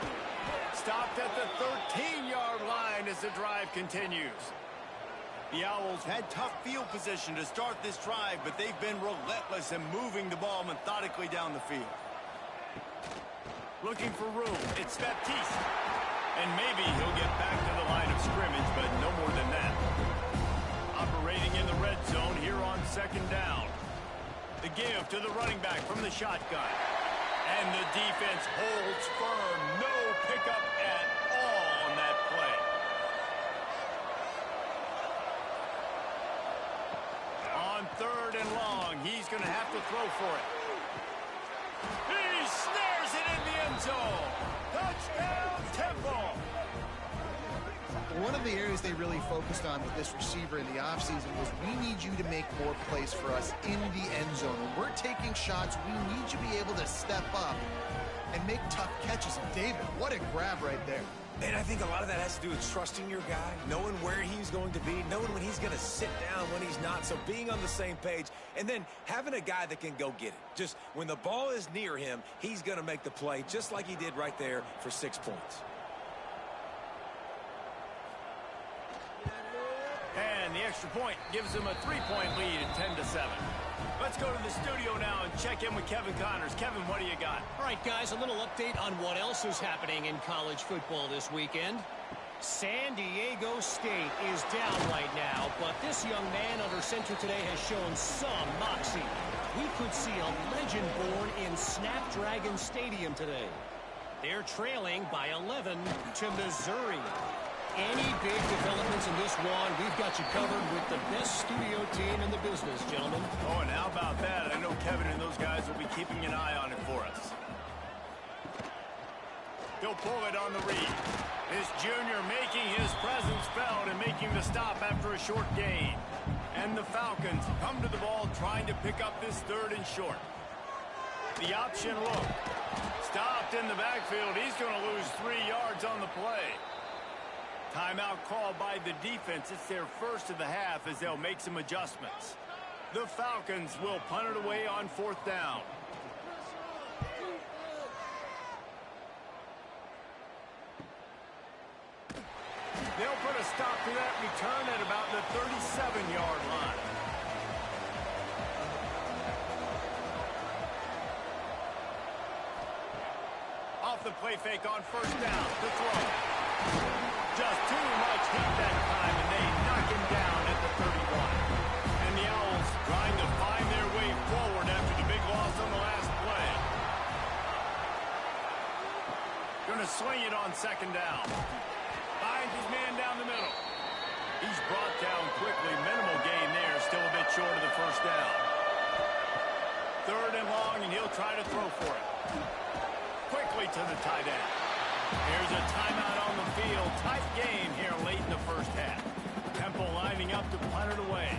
Speaker 1: Stopped at the 13-yard line as the drive continues. The Owls had tough field position to start this drive, but they've been relentless in moving the ball methodically down the field. Looking for room. It's Baptiste. And maybe he'll get back to the line of scrimmage, but no more than that. Operating in the red zone here on 2nd down. The give to the running back from the shotgun. And the defense holds firm. No pickup at all on that play. On 3rd and long, he's going to have to throw for it. He snares it in the end zone. Touchdown, Temple.
Speaker 2: One of the areas they really focused on with this receiver in the offseason was we need you to make more plays for us in the end zone. When we're taking shots, we need you to be able to step up and make tough catches. And David, what a grab right there.
Speaker 3: And I think a lot of that has to do with trusting your guy, knowing where he's going to be, knowing when he's going to sit down, when he's not. So being on the same page, and then having a guy that can go get it. Just when the ball is near him, he's going to make the play, just like he did right there for 6 points.
Speaker 1: And the extra point gives them a 3-point lead at 10-7. Let's go to the studio now and check in with Kevin Connors. Kevin, what do you got?
Speaker 4: All right, guys, a little update on what else is happening in college football this weekend. San Diego State is down right now, but this young man under center today has shown some moxie. We could see a legend born in Snapdragon Stadium today. They're trailing by 11 to Missouri. Any big developments in this one, we've got you covered with the best studio team in the business, gentlemen.
Speaker 1: Oh, and how about that? I know Kevin and those guys will be keeping an eye on it for us. He'll pull it on the read. This junior making his presence felt and making the stop after a short gain. And the Falcons come to the ball trying to pick up this 3rd and short. The option look. Stopped in the backfield. He's going to lose 3 yards on the play. Timeout called by the defense. It's their first of the half as they'll make some adjustments. The Falcons will punt it away on 4th down. They'll put a stop to that return at about the 37-yard line. Off the play fake on 1st down to throw. Just too much heat that time, and they knock him down at the 31. first down. 3rd and long, and he'll try to throw for it. Quickly to the tight end. Here's a timeout on the field. Tight game here late in the first half. Temple lining up to punt it away.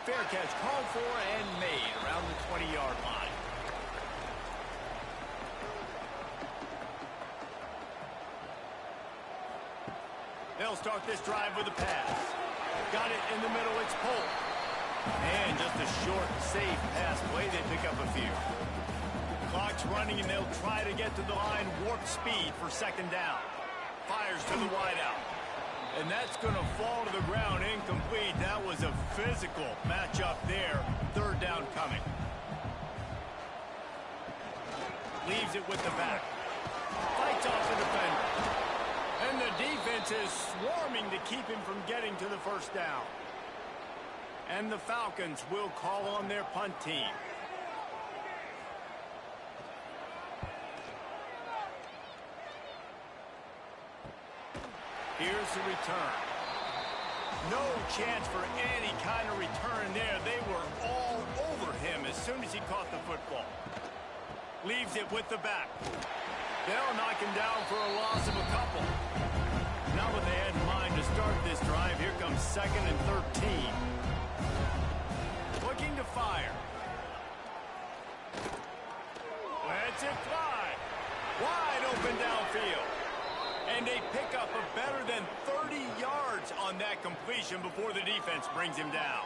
Speaker 1: Fair catch called for and made around the 20-yard line. They'll start this drive with a pass. Got it in the middle. It's Polk. And just a short, safe pass play. They pick up a few. Clock's running, and they'll try to get to the line. Warp speed for 2nd down. Fires to the wideout. And that's going to fall to the ground incomplete. That was a physical matchup there. 3rd down coming. Leaves it with the back. Fights off the defender. And the defense is swarming to keep him from getting to the 1st down. And the Falcons will call on their punt team. Here's the return. No chance for any kind of return there. They were all over him as soon as he caught the football. Leaves it with the back. They'll knock him down for a loss of a couple. Not what they had in mind to start this drive. Here comes 2nd and 13. Looking to fire. Lets it fly. Wide open downfield. And they pick up a better than 30 yards on that completion before the defense brings him down.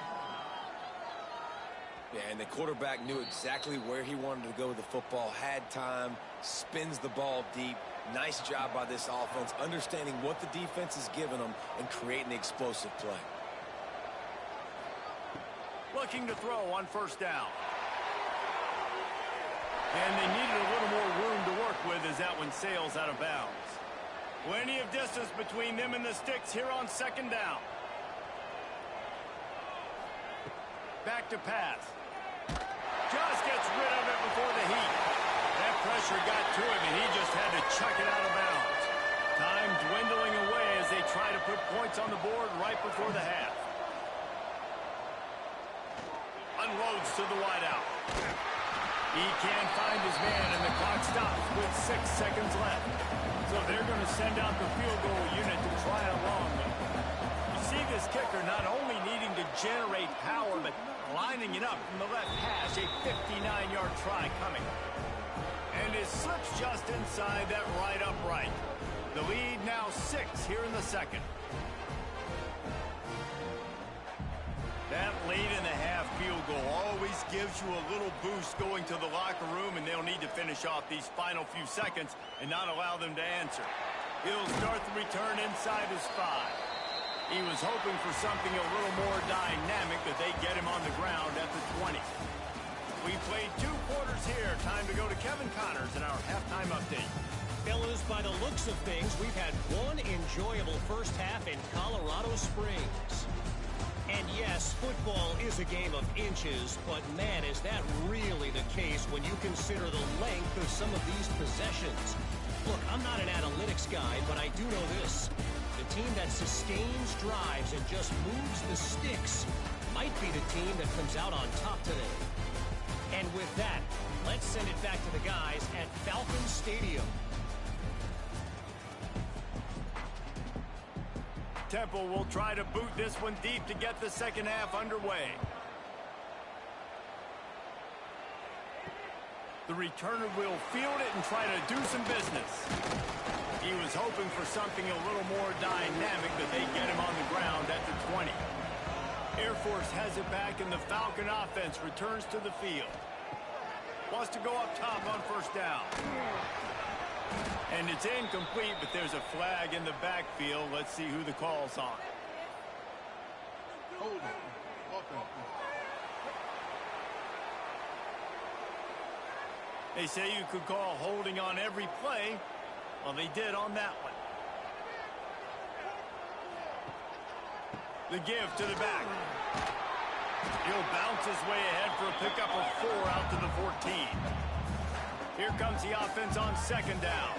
Speaker 3: Yeah, and the quarterback knew exactly where he wanted to go with the football, had time, spins the ball deep. Nice job by this offense, understanding what the defense is giving them and creating the explosive play.
Speaker 1: Looking to throw on 1st down. And they needed a little more room to work with as that one sails out of bounds. Plenty of distance between them and the sticks here on 2nd down. Back to pass. Just gets rid of it before the heat. That pressure got to him, and he just had to chuck it out of bounds. Time dwindling away as they try to put points on the board right before the half. Unloads to the wideout. He can't find his man, and the clock stops with 6 seconds left. So they're going to send out the field goal unit to try it along. You see this kicker not only needing to generate power, but lining it up from the left hash, a 59-yard try coming. And it slips just inside that right upright. The lead now 6 here in the 2nd. That late-in-the-half field goal always gives you a little boost going to the locker room, and they'll need to finish off these final few seconds and not allow them to answer. He'll start the return inside his 5. He was hoping for something a little more dynamic, but they get him on the ground at the 20. We played 2 quarters here. Time to go to Kevin Connors in our halftime update.
Speaker 4: Fellas, by the looks of things, we've had one enjoyable first half in Colorado Springs. And yes, football is a game of inches, but man, is that really the case when you consider the length of some of these possessions. Look, I'm not an analytics guy, but I do know this. The team that sustains drives and just moves the sticks might be the team that comes out on top today. And with that, let's send it back to the guys at Falcon Stadium.
Speaker 1: Temple will try to boot this one deep to get the 2nd half underway. The returner will field it and try to do some business. He was hoping for something a little more dynamic, but they get him on the ground at the 20. Air Force has it back, and the Falcon offense returns to the field. Wants to go up top on 1st down. And it's incomplete, but there's a flag in the backfield. Let's see who the call's on.
Speaker 5: Holding. Offense.
Speaker 1: They say you could call holding on every play. Well, they did on that one. The give to the back. He'll bounce his way ahead for a pickup of 4 out to the 14. Here comes the offense on 2nd down.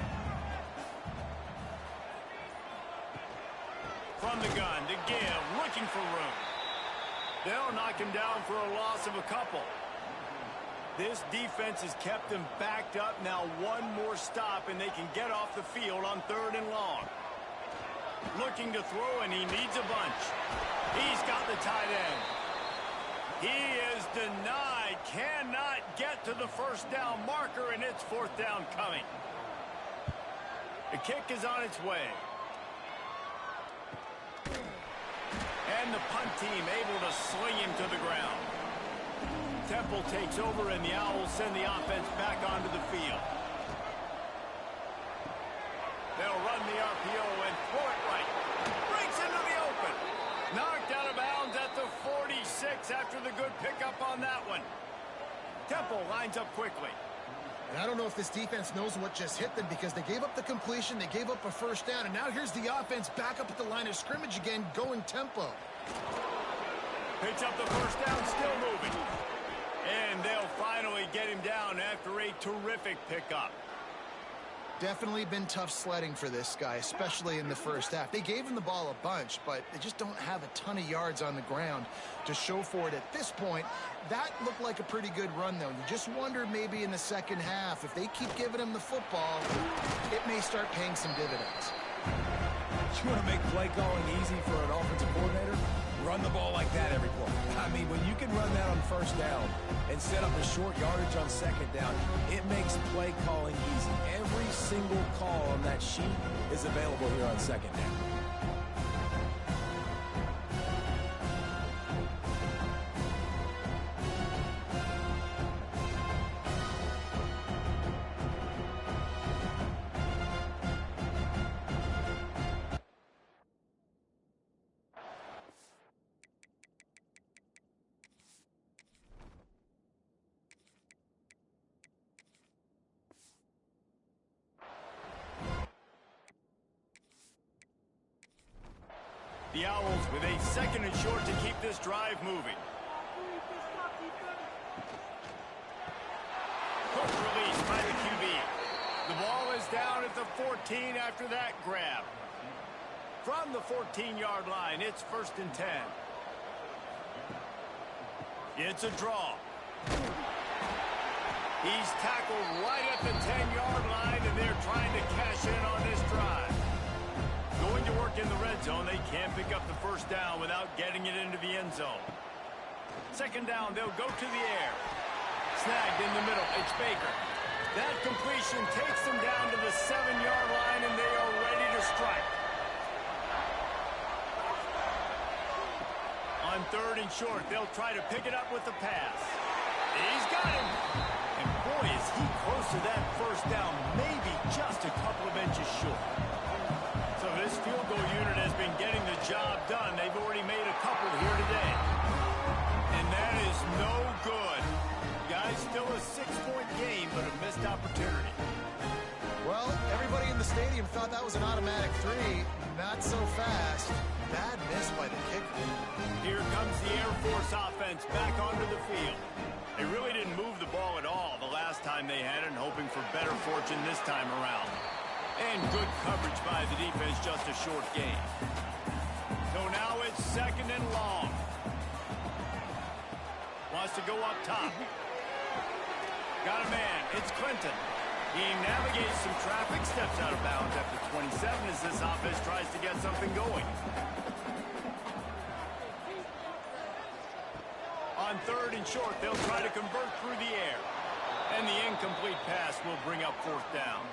Speaker 1: from the gun to give, looking for room. They'll knock him down for a loss of a couple. This defense has kept them backed up. Now one more stop, and they can get off the field on 3rd and long. Looking to throw, and he needs a bunch. He's got the tight end. He is denied. Cannot get to the first down marker, and it's 4th down coming. The kick is on its way. And the punt team able to sling him to the ground. Temple takes over, and the Owls send the offense back onto the field. They'll run the RPO and throw it right. Breaks into the open. Knocked out of bounds at the 46 after the good pickup on that one. Temple lines up quickly.
Speaker 2: And I don't know if this defense knows what just hit them, because they gave up the completion, they gave up a first down, and now here's the offense back up at the line of scrimmage again, going tempo.
Speaker 1: Picks up the first down, still moving. And they'll finally get him down after a terrific pickup.
Speaker 2: Definitely been tough sledding for this guy, especially in the first half. They gave him the ball a bunch, but they just don't have a ton of yards on the ground to show for it at this point. That looked like a pretty good run, though. You just wonder maybe in the second half, if they keep giving him the football, it may start paying some dividends.
Speaker 3: You want to make play calling easy for an offensive coordinator? Run the ball like that every play. I mean, when you can run that on first down and set up a short yardage on second down, it makes play calling easy. Every single call on that sheet is available here on second down.
Speaker 1: The Owls with a 2nd and short to keep this drive moving. Quick release by the QB. The ball is down at the 14 after that grab. From the 14-yard line, it's 1st and 10. It's a draw. He's tackled right at the 10-yard line, and they're trying to cash in on this drive. Going to work in the red zone. They can't pick up the first down without getting it into the end zone. 2nd down, they'll go to the air. Snagged in the middle. It's Baker. That completion takes them down to the 7-yard line, and they are ready to strike. On 3rd and short, they'll try to pick it up with the pass. He's got him. And boy, is he close to that first down, maybe just a couple of inches short. So this field goal unit has been getting the job done. They've already made a couple here today. And that is no good. Guys, still a 6-point game, but a missed opportunity.
Speaker 2: Well, everybody in the stadium thought that was an automatic 3. Not so fast. Bad miss by the kicker.
Speaker 1: Here comes the Air Force offense back onto the field. They really didn't move the ball at all the last time they had it, and hoping for better fortune this time around. And good coverage by the defense, just a short gain. So now it's 2nd and long. Wants to go up top. Got a man. It's Clinton. He navigates some traffic, steps out of bounds at the 27 as this offense tries to get something going. On 3rd and short, they'll try to convert through the air. And the incomplete pass will bring up 4th down.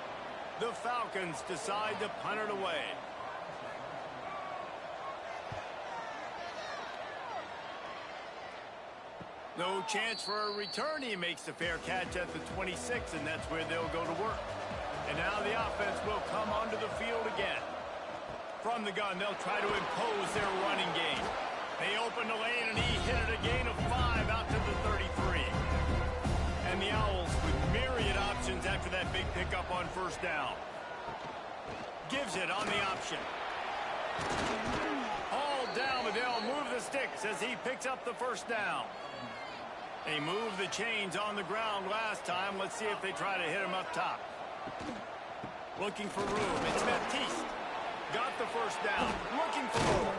Speaker 1: The Falcons decide to punt it away. No chance for a return. He makes the fair catch at the 26, and that's where they'll go to work. And now the offense will come onto the field again. From the gun, they'll try to impose their running game. They open the lane, and he hit it a gain of 5 out to the 33. And the Owls with myriad options after that big pickup on first down. Gives it on the option. All down, but they'll move the sticks as he picks up the first down. They moved the chains on the ground last time. Let's see if they try to hit him up top. Looking for room. It's Baptiste. Got the first down. Looking for more.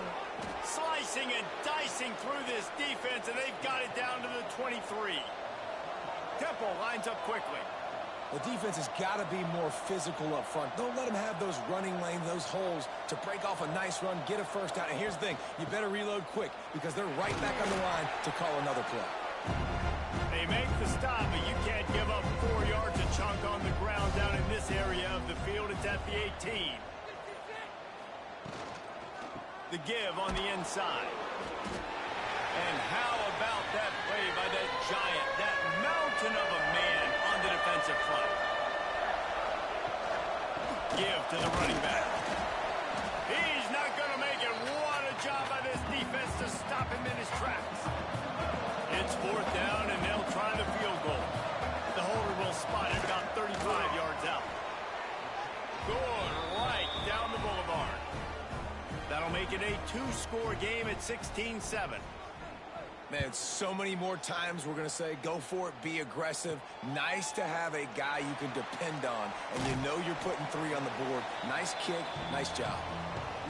Speaker 1: Slicing and dicing through this defense, and they've got it down to the 23. Temple lines up quickly.
Speaker 3: The defense has got to be more physical up front. Don't let them have those running lanes, those holes to break off a nice run, get a first down. And here's the thing, you better reload quick because they're right back on the line to call another play.
Speaker 1: They make the stop, but you can't give up 4 yards a chunk on the ground down in this area of the field. It's at the 18. The give on the inside. And how about that play by that giant, that mountain of a man on the defensive front? Give to the running back. He's not going to make it. What a job by this defense to stop him in his tracks. It's 4th down, and they'll try the field goal. The holder will spot it about 35 yards out. Going right down the boulevard. That'll make it a 2-score game at 16-7.
Speaker 3: Man, so many more times we're going to say, go for it, be aggressive. Nice to have a guy you can depend on, and you know you're putting 3 on the board. Nice kick, nice job.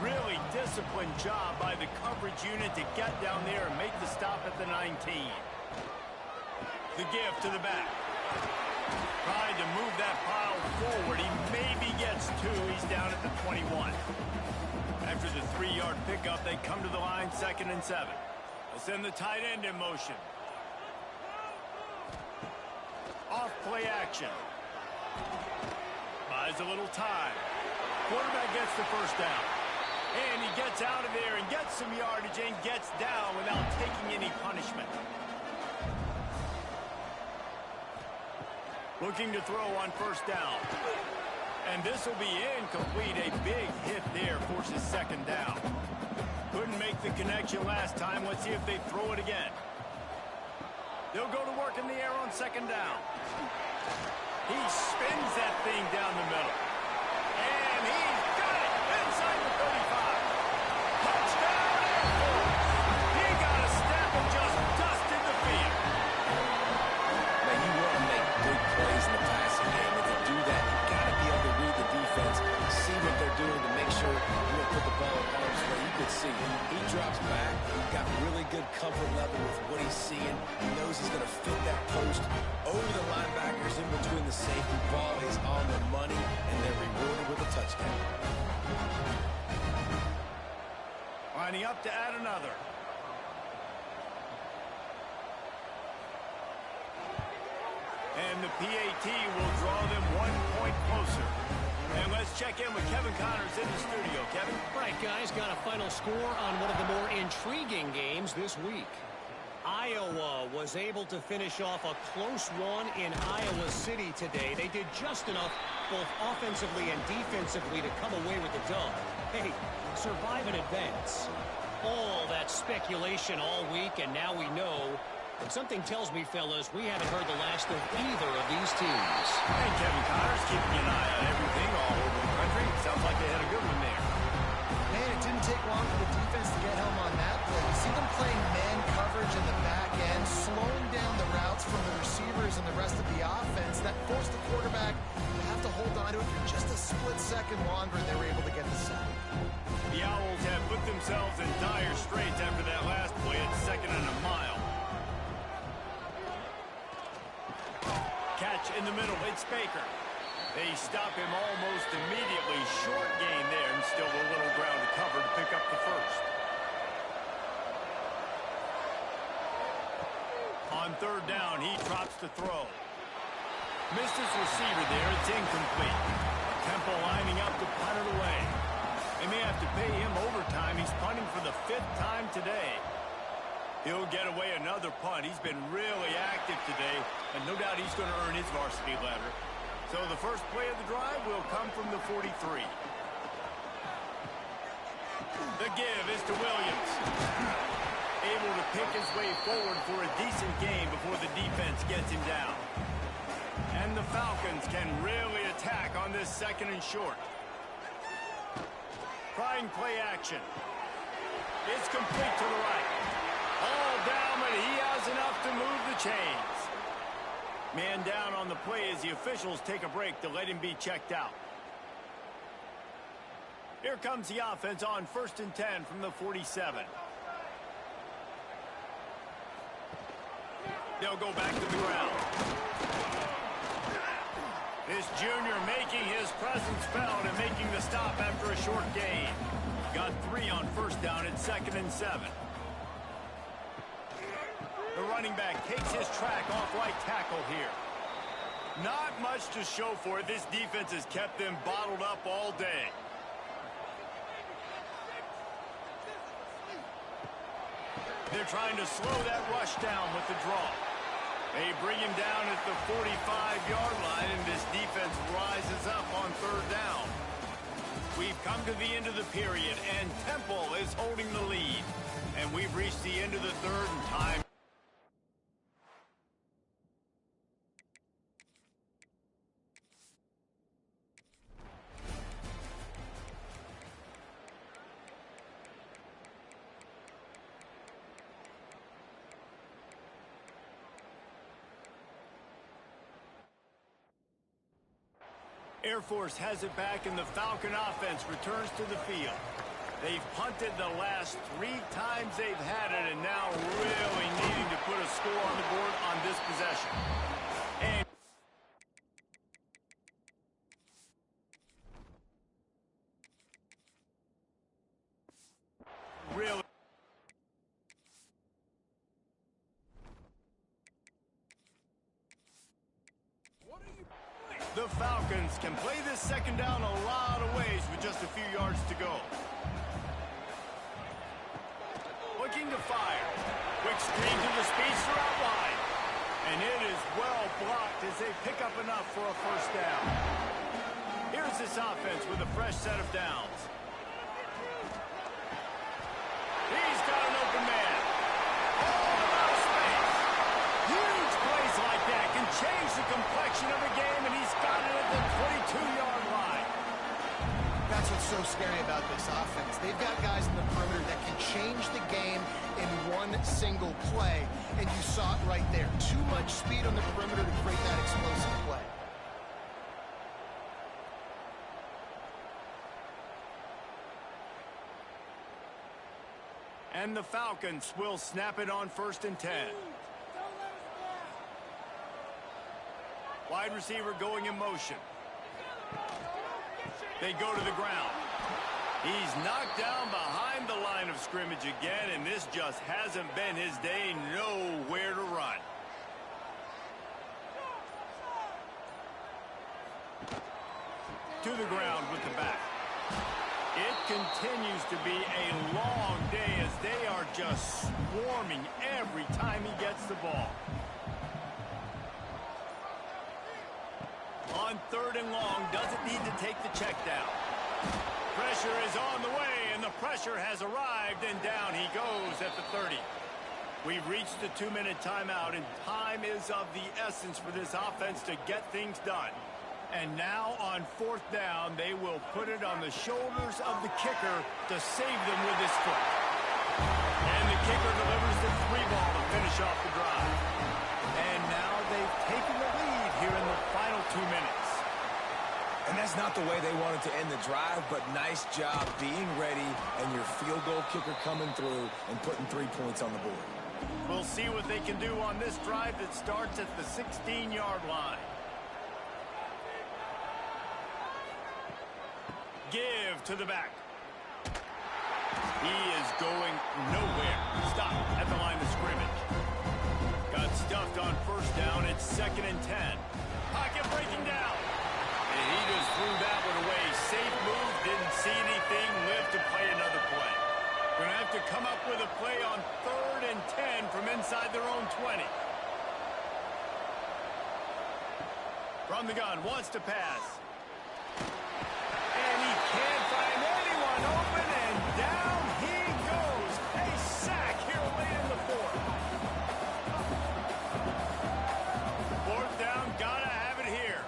Speaker 1: Really disciplined job by the coverage unit to get down there and make the stop at the 19. The give to the back. Tried to move that pile forward. He maybe gets 2. He's down at the 21. After the 3-yard pickup, they come to the line, 2nd and 7. They'll send the tight end in motion. Off play action. Buys a little time. Quarterback gets the first down. And he gets out of there and gets some yardage and gets down without taking any punishment. Looking to throw on first down. And this will be incomplete. A big hit there forces 2nd down. Couldn't make the connection last time. Let's see if they throw it again. They'll go to work in the air on 2nd down. He spins that thing down the middle. And he's got it inside the 35. Touchdown, Air Force. He got a step and just dusted the field.
Speaker 3: Man, you want to make big plays in the passing game. And to do that, you've got to be able to read the defense, see what they're doing to make sure you don't put the ball in harm's way. You could see he drops back, got really good comfort level with what he's seeing. He knows he's going to fit that post over the linebackers in between the safety. Ball is on the money, and they're rewarded with a touchdown.
Speaker 1: Lining up to add another. And the PAT will draw them 1 point closer. And let's check in with Kevin Connors in the studio. Kevin?
Speaker 4: Right, guys, got a final score on one of the more intriguing games this week. Iowa was able to finish off a close one in Iowa City today. They did just enough, both offensively and defensively, to come away with the dub. Hey, survive and advance. All that speculation all week, and now we know. And something tells me, fellas, we haven't heard the last of either of these teams.
Speaker 1: Hey, Kevin Connors, keeping an eye on everything all over the country. Sounds like they had a good one there.
Speaker 2: Man, it didn't take long for the defense to get home on that play. You see them playing man coverage in the back end, slowing down the routes from the receivers and the rest of the offense. That forced the quarterback to have to hold on to it for just a split second longer, and they were able to get the sack.
Speaker 1: The Owls have put themselves in dire straits after that last play at 2nd and a mile. Catch in the middle. It's Baker. They stop him almost immediately. Short gain there, and still a little ground to cover to pick up the first. On 3rd down, he drops to throw. Missed his receiver there. It's incomplete. Temple lining up to punt it away. They may have to pay him overtime. He's punting for the 5th time today. He'll get away another punt. He's been really active today, and no doubt he's going to earn his varsity letter. So the first play of the drive will come from the 43. The give is to Williams. Able to pick his way forward for a decent game before the defense gets him down. And the Falcons can really attack on this 2nd and short. Trying play action. It's complete to the right. All down, but he has enough to move the chains. Man down on the play as the officials take a break to let him be checked out. Here comes the offense on 1st and 10 from the 47. They'll go back to the ground. This junior making his presence felt and making the stop after a short gain. Got 3 on 1st down at 2nd and 7. The running back takes his track off right tackle here. Not much to show for it. This defense has kept them bottled up all day. They're trying to slow that rush down with the draw. They bring him down at the 45-yard line, and this defense rises up on 3rd down. We've come to the end of the period, and Temple is holding the lead. And we've reached the end of the 3rd and time. Air Force has it back, and the Falcon offense returns to the field. They've punted the last 3 times they've had it, and now really needing to put a score on the board on this possession. And really, the Falcons can play this 2nd down a lot of ways with just a few yards to go. Looking to fire. Quick screen to the speedster out wide. And it is well blocked as they pick up enough for a 1st down. Here's this offense with a fresh set of downs. He's got an open man. All out of space. Huge plays like that can change the complexion of a game, and he's got it at the 22-yard line.
Speaker 2: That's what's so scary about this offense. They've got guys in the perimeter that can change the game in one single play, and you saw it right there. Too much speed on the perimeter to create that explosive play.
Speaker 1: And the Falcons will snap it on 1st and 10. Wide receiver going in motion. They go to the ground. He's knocked down behind the line of scrimmage again, and this just hasn't been his day. Nowhere to run. To the ground with the back. It continues to be a long day as they are just swarming every time he gets the ball. On 3rd and long, doesn't need to take the check down. Pressure is on the way, and the pressure has arrived, and down he goes at the 30. We've reached the 2-minute timeout, and time is of the essence for this offense to get things done. And now on 4th down, they will put it on the shoulders of the kicker to save them with his foot. And the kicker delivers the 3-ball to finish off the drive. And now they've taken the lead here in the final 2 minutes.
Speaker 3: And that's not the way they wanted to end the drive, but nice job being ready and your field goal kicker coming through and putting 3 points on the board.
Speaker 1: We'll see what they can do on this drive that starts at the 16-yard line. Give to the back. He is going nowhere. Stop at the line of scrimmage. Got stuffed on 1st down. It's 2nd and 10. Pocket breaking down. And he just threw that one away. Safe move. Didn't see anything. Lived to play another play. Going to have to come up with a play on 3rd and 10 from inside their own 20. From the gun. Wants to pass. And he can't find anyone open, and down he goes. A sack here late in the 4th. 4th down, gotta have it here.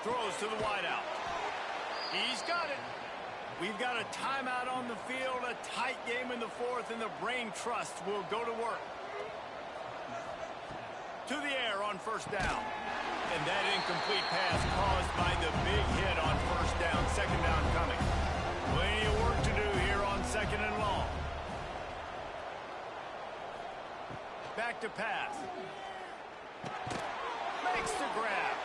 Speaker 1: Throws to the wideout. He's got it. We've got a timeout on the field, a tight game in the 4th, and the Brain Trust will go to work. To the air on 1st down. And that incomplete pass caused by the big hit on 1st down. 2nd down coming. Plenty of to pass. Makes the grab.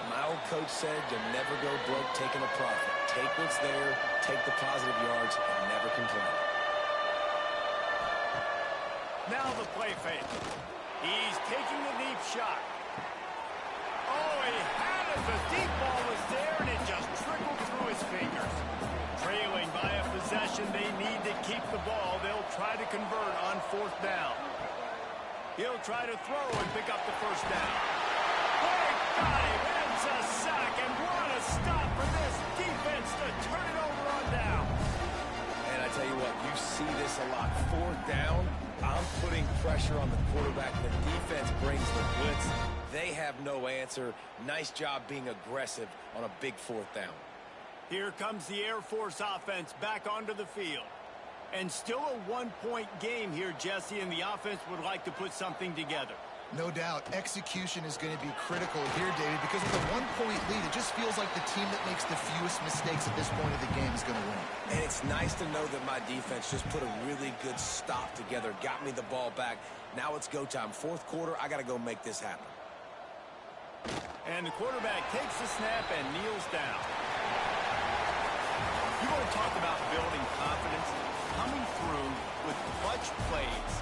Speaker 3: My old coach said you'll never go broke taking a profit. Take what's there, take the positive yards, and never complain.
Speaker 1: Now the play fake. He's taking the deep shot. Oh, he had it. The deep ball was there, and it just trickled through his fingers. Trailing by a possession, they need to keep the ball. They'll try to convert on 4th down. He'll try to throw and pick up the 1st down. They got him. It's a sack, and what a stop for this defense to turn it over on down.
Speaker 3: And I tell you what, you see this a lot. 4th down, I'm putting pressure on the quarterback. The defense brings the blitz. They have no answer. Nice job being aggressive on a big 4th down.
Speaker 1: Here comes the Air Force offense back onto the field. And still a 1-point game here, Jesse, and the offense would like to put something together.
Speaker 2: No doubt, execution is going to be critical here, David, because with a 1-point lead, it just feels like the team that makes the fewest mistakes at this point of the game is going to win.
Speaker 3: And it's nice to know that my defense just put a really good stop together, got me the ball back. Now it's go time. 4th quarter, I got to go make this happen.
Speaker 1: And the quarterback takes the snap and kneels down. You want to talk about building confidence? Coming through with clutch plays,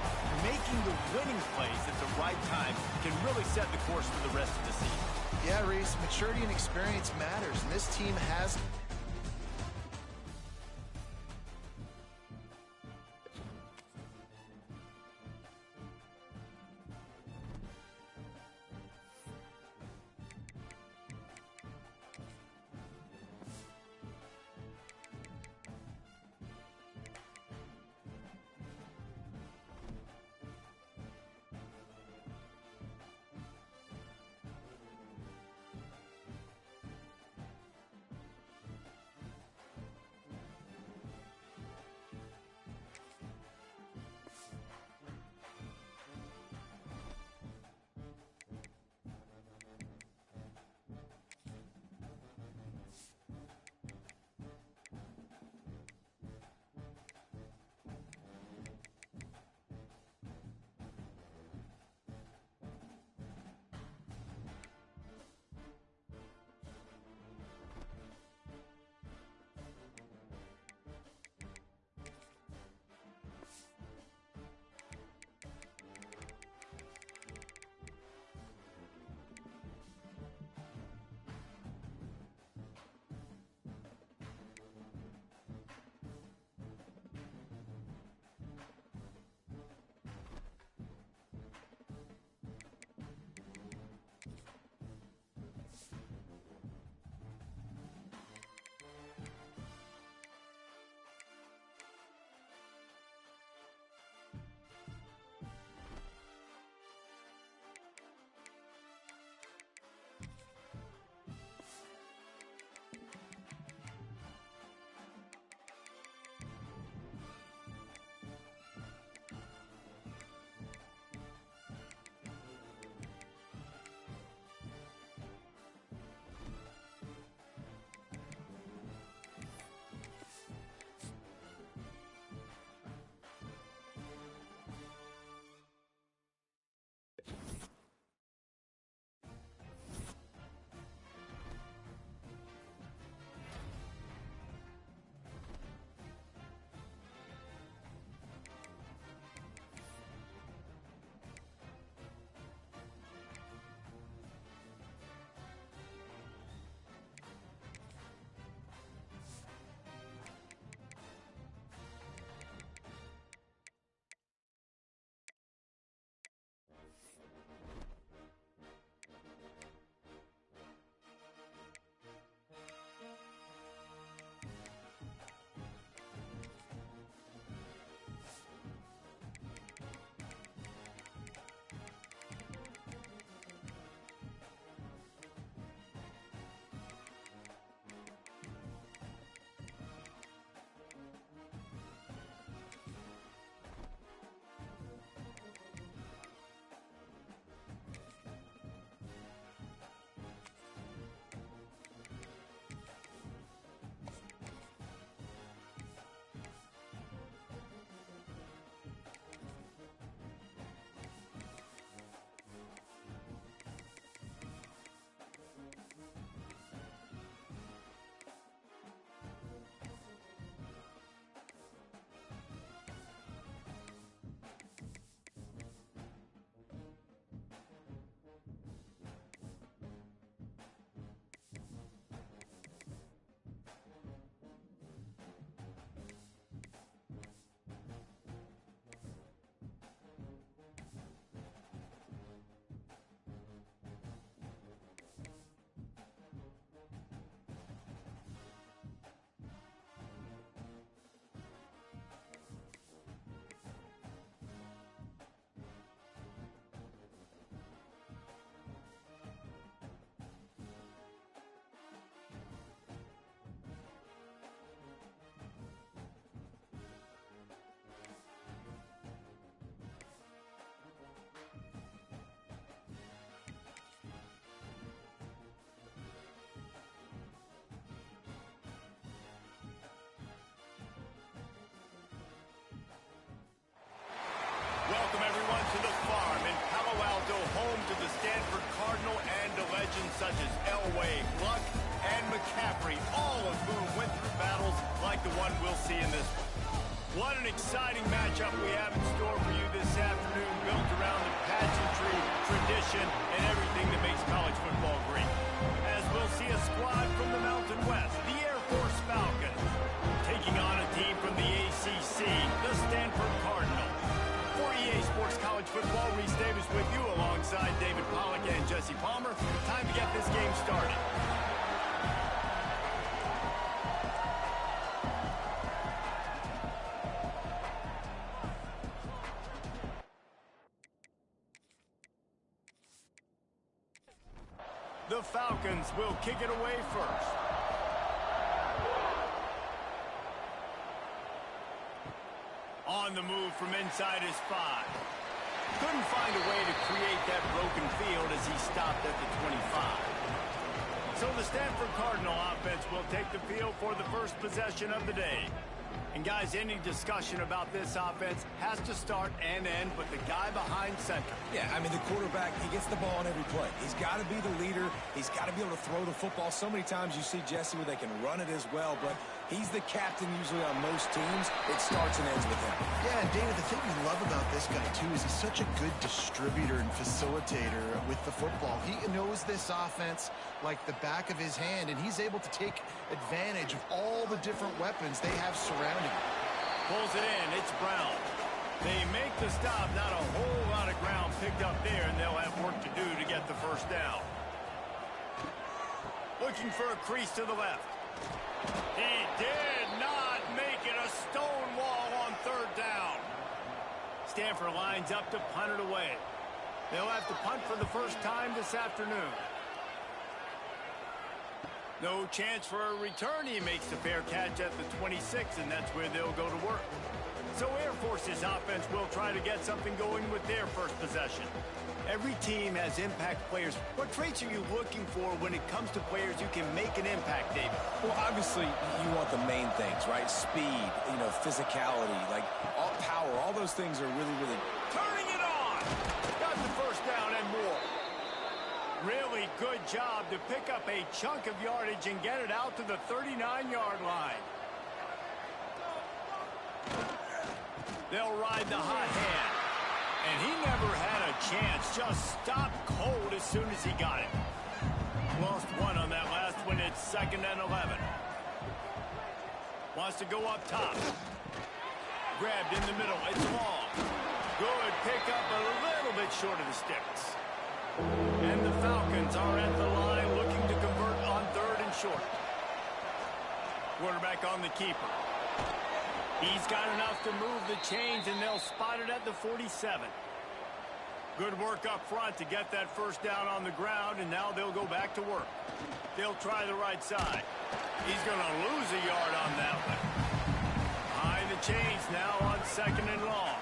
Speaker 1: making the winning plays at the right time can really set the course for the rest of the season.
Speaker 2: Yeah, Reese, maturity and experience matters, and this team has...
Speaker 1: What an exciting matchup we have in store for you this afternoon, built around the pageantry, tradition, and everything that makes college football great. As we'll see a squad from the Mountain West, the Air Force Falcons, taking on a team from the ACC, the Stanford Cardinals. For EA Sports College Football, Reese Davis with you alongside David Pollack and Jesse Palmer. Time to get this game started. The Falcons will kick it away first. On the move from inside his 5. Couldn't find a way to create that broken field as he stopped at the 25. So the Stanford Cardinal offense will take the field for the first possession of the day. And guys, any discussion about this offense has to start and end with the guy behind center.
Speaker 3: Yeah, I mean, the quarterback, he gets the ball on every play. He's got to be the leader. He's got to be able to throw the football. So many times you see Jesse where they can run it as well, but he's the captain usually on most teams. It starts and ends with him.
Speaker 2: Yeah, and David, the thing we love about this guy, too, is he's such a good distributor and facilitator with the football. He knows this offense like the back of his hand, and he's able to take advantage of all the different weapons they have surrounding him.
Speaker 1: Pulls it in. It's Brown. They make the stop. Not a whole lot of ground picked up there, and they'll have work to do to get the first down. Looking for a crease to the left. He did not make it a stone wall on third down. Stanford lines up to punt it away. They'll have to punt for the first time this afternoon. No chance for a return. He makes the fair catch at the 26, and that's where they'll go to work. So Air Force's offense will try to get something going with their first possession. Every team has impact players. What traits are you looking for when it comes to players who can make an impact, David?
Speaker 3: Well, obviously, you want the main things, right? Speed, physicality, like all power. All those things are really, really...
Speaker 1: Turning it on! Got the first down and more. Really good job to pick up a chunk of yardage and get it out to the 39-yard line. They'll ride the hot hand. And he never had a chance. Just stopped cold as soon as he got it. Lost one on that last one. It's 2nd and 11. Wants to go up top. Grabbed in the middle. It's long. Good pickup, a little bit short of the sticks. And the Falcons are at the line looking to convert on 3rd and short. Quarterback on the keeper. He's got enough to move the chains, and they'll spot it at the 47. Good work up front to get that first down on the ground, and now they'll go back to work. They'll try the right side. He's going to lose a yard on that one. High the chains now on 2nd and long.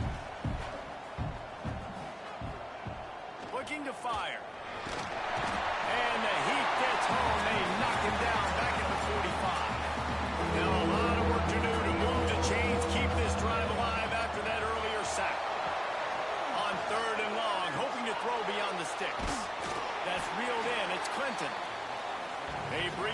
Speaker 1: Looking to fire. And the heat gets home. They knock him down back at the 45. Now a lot of work to do to move the chains, keep this drive alive after that earlier sack. On 3rd and long, hoping to throw beyond the sticks.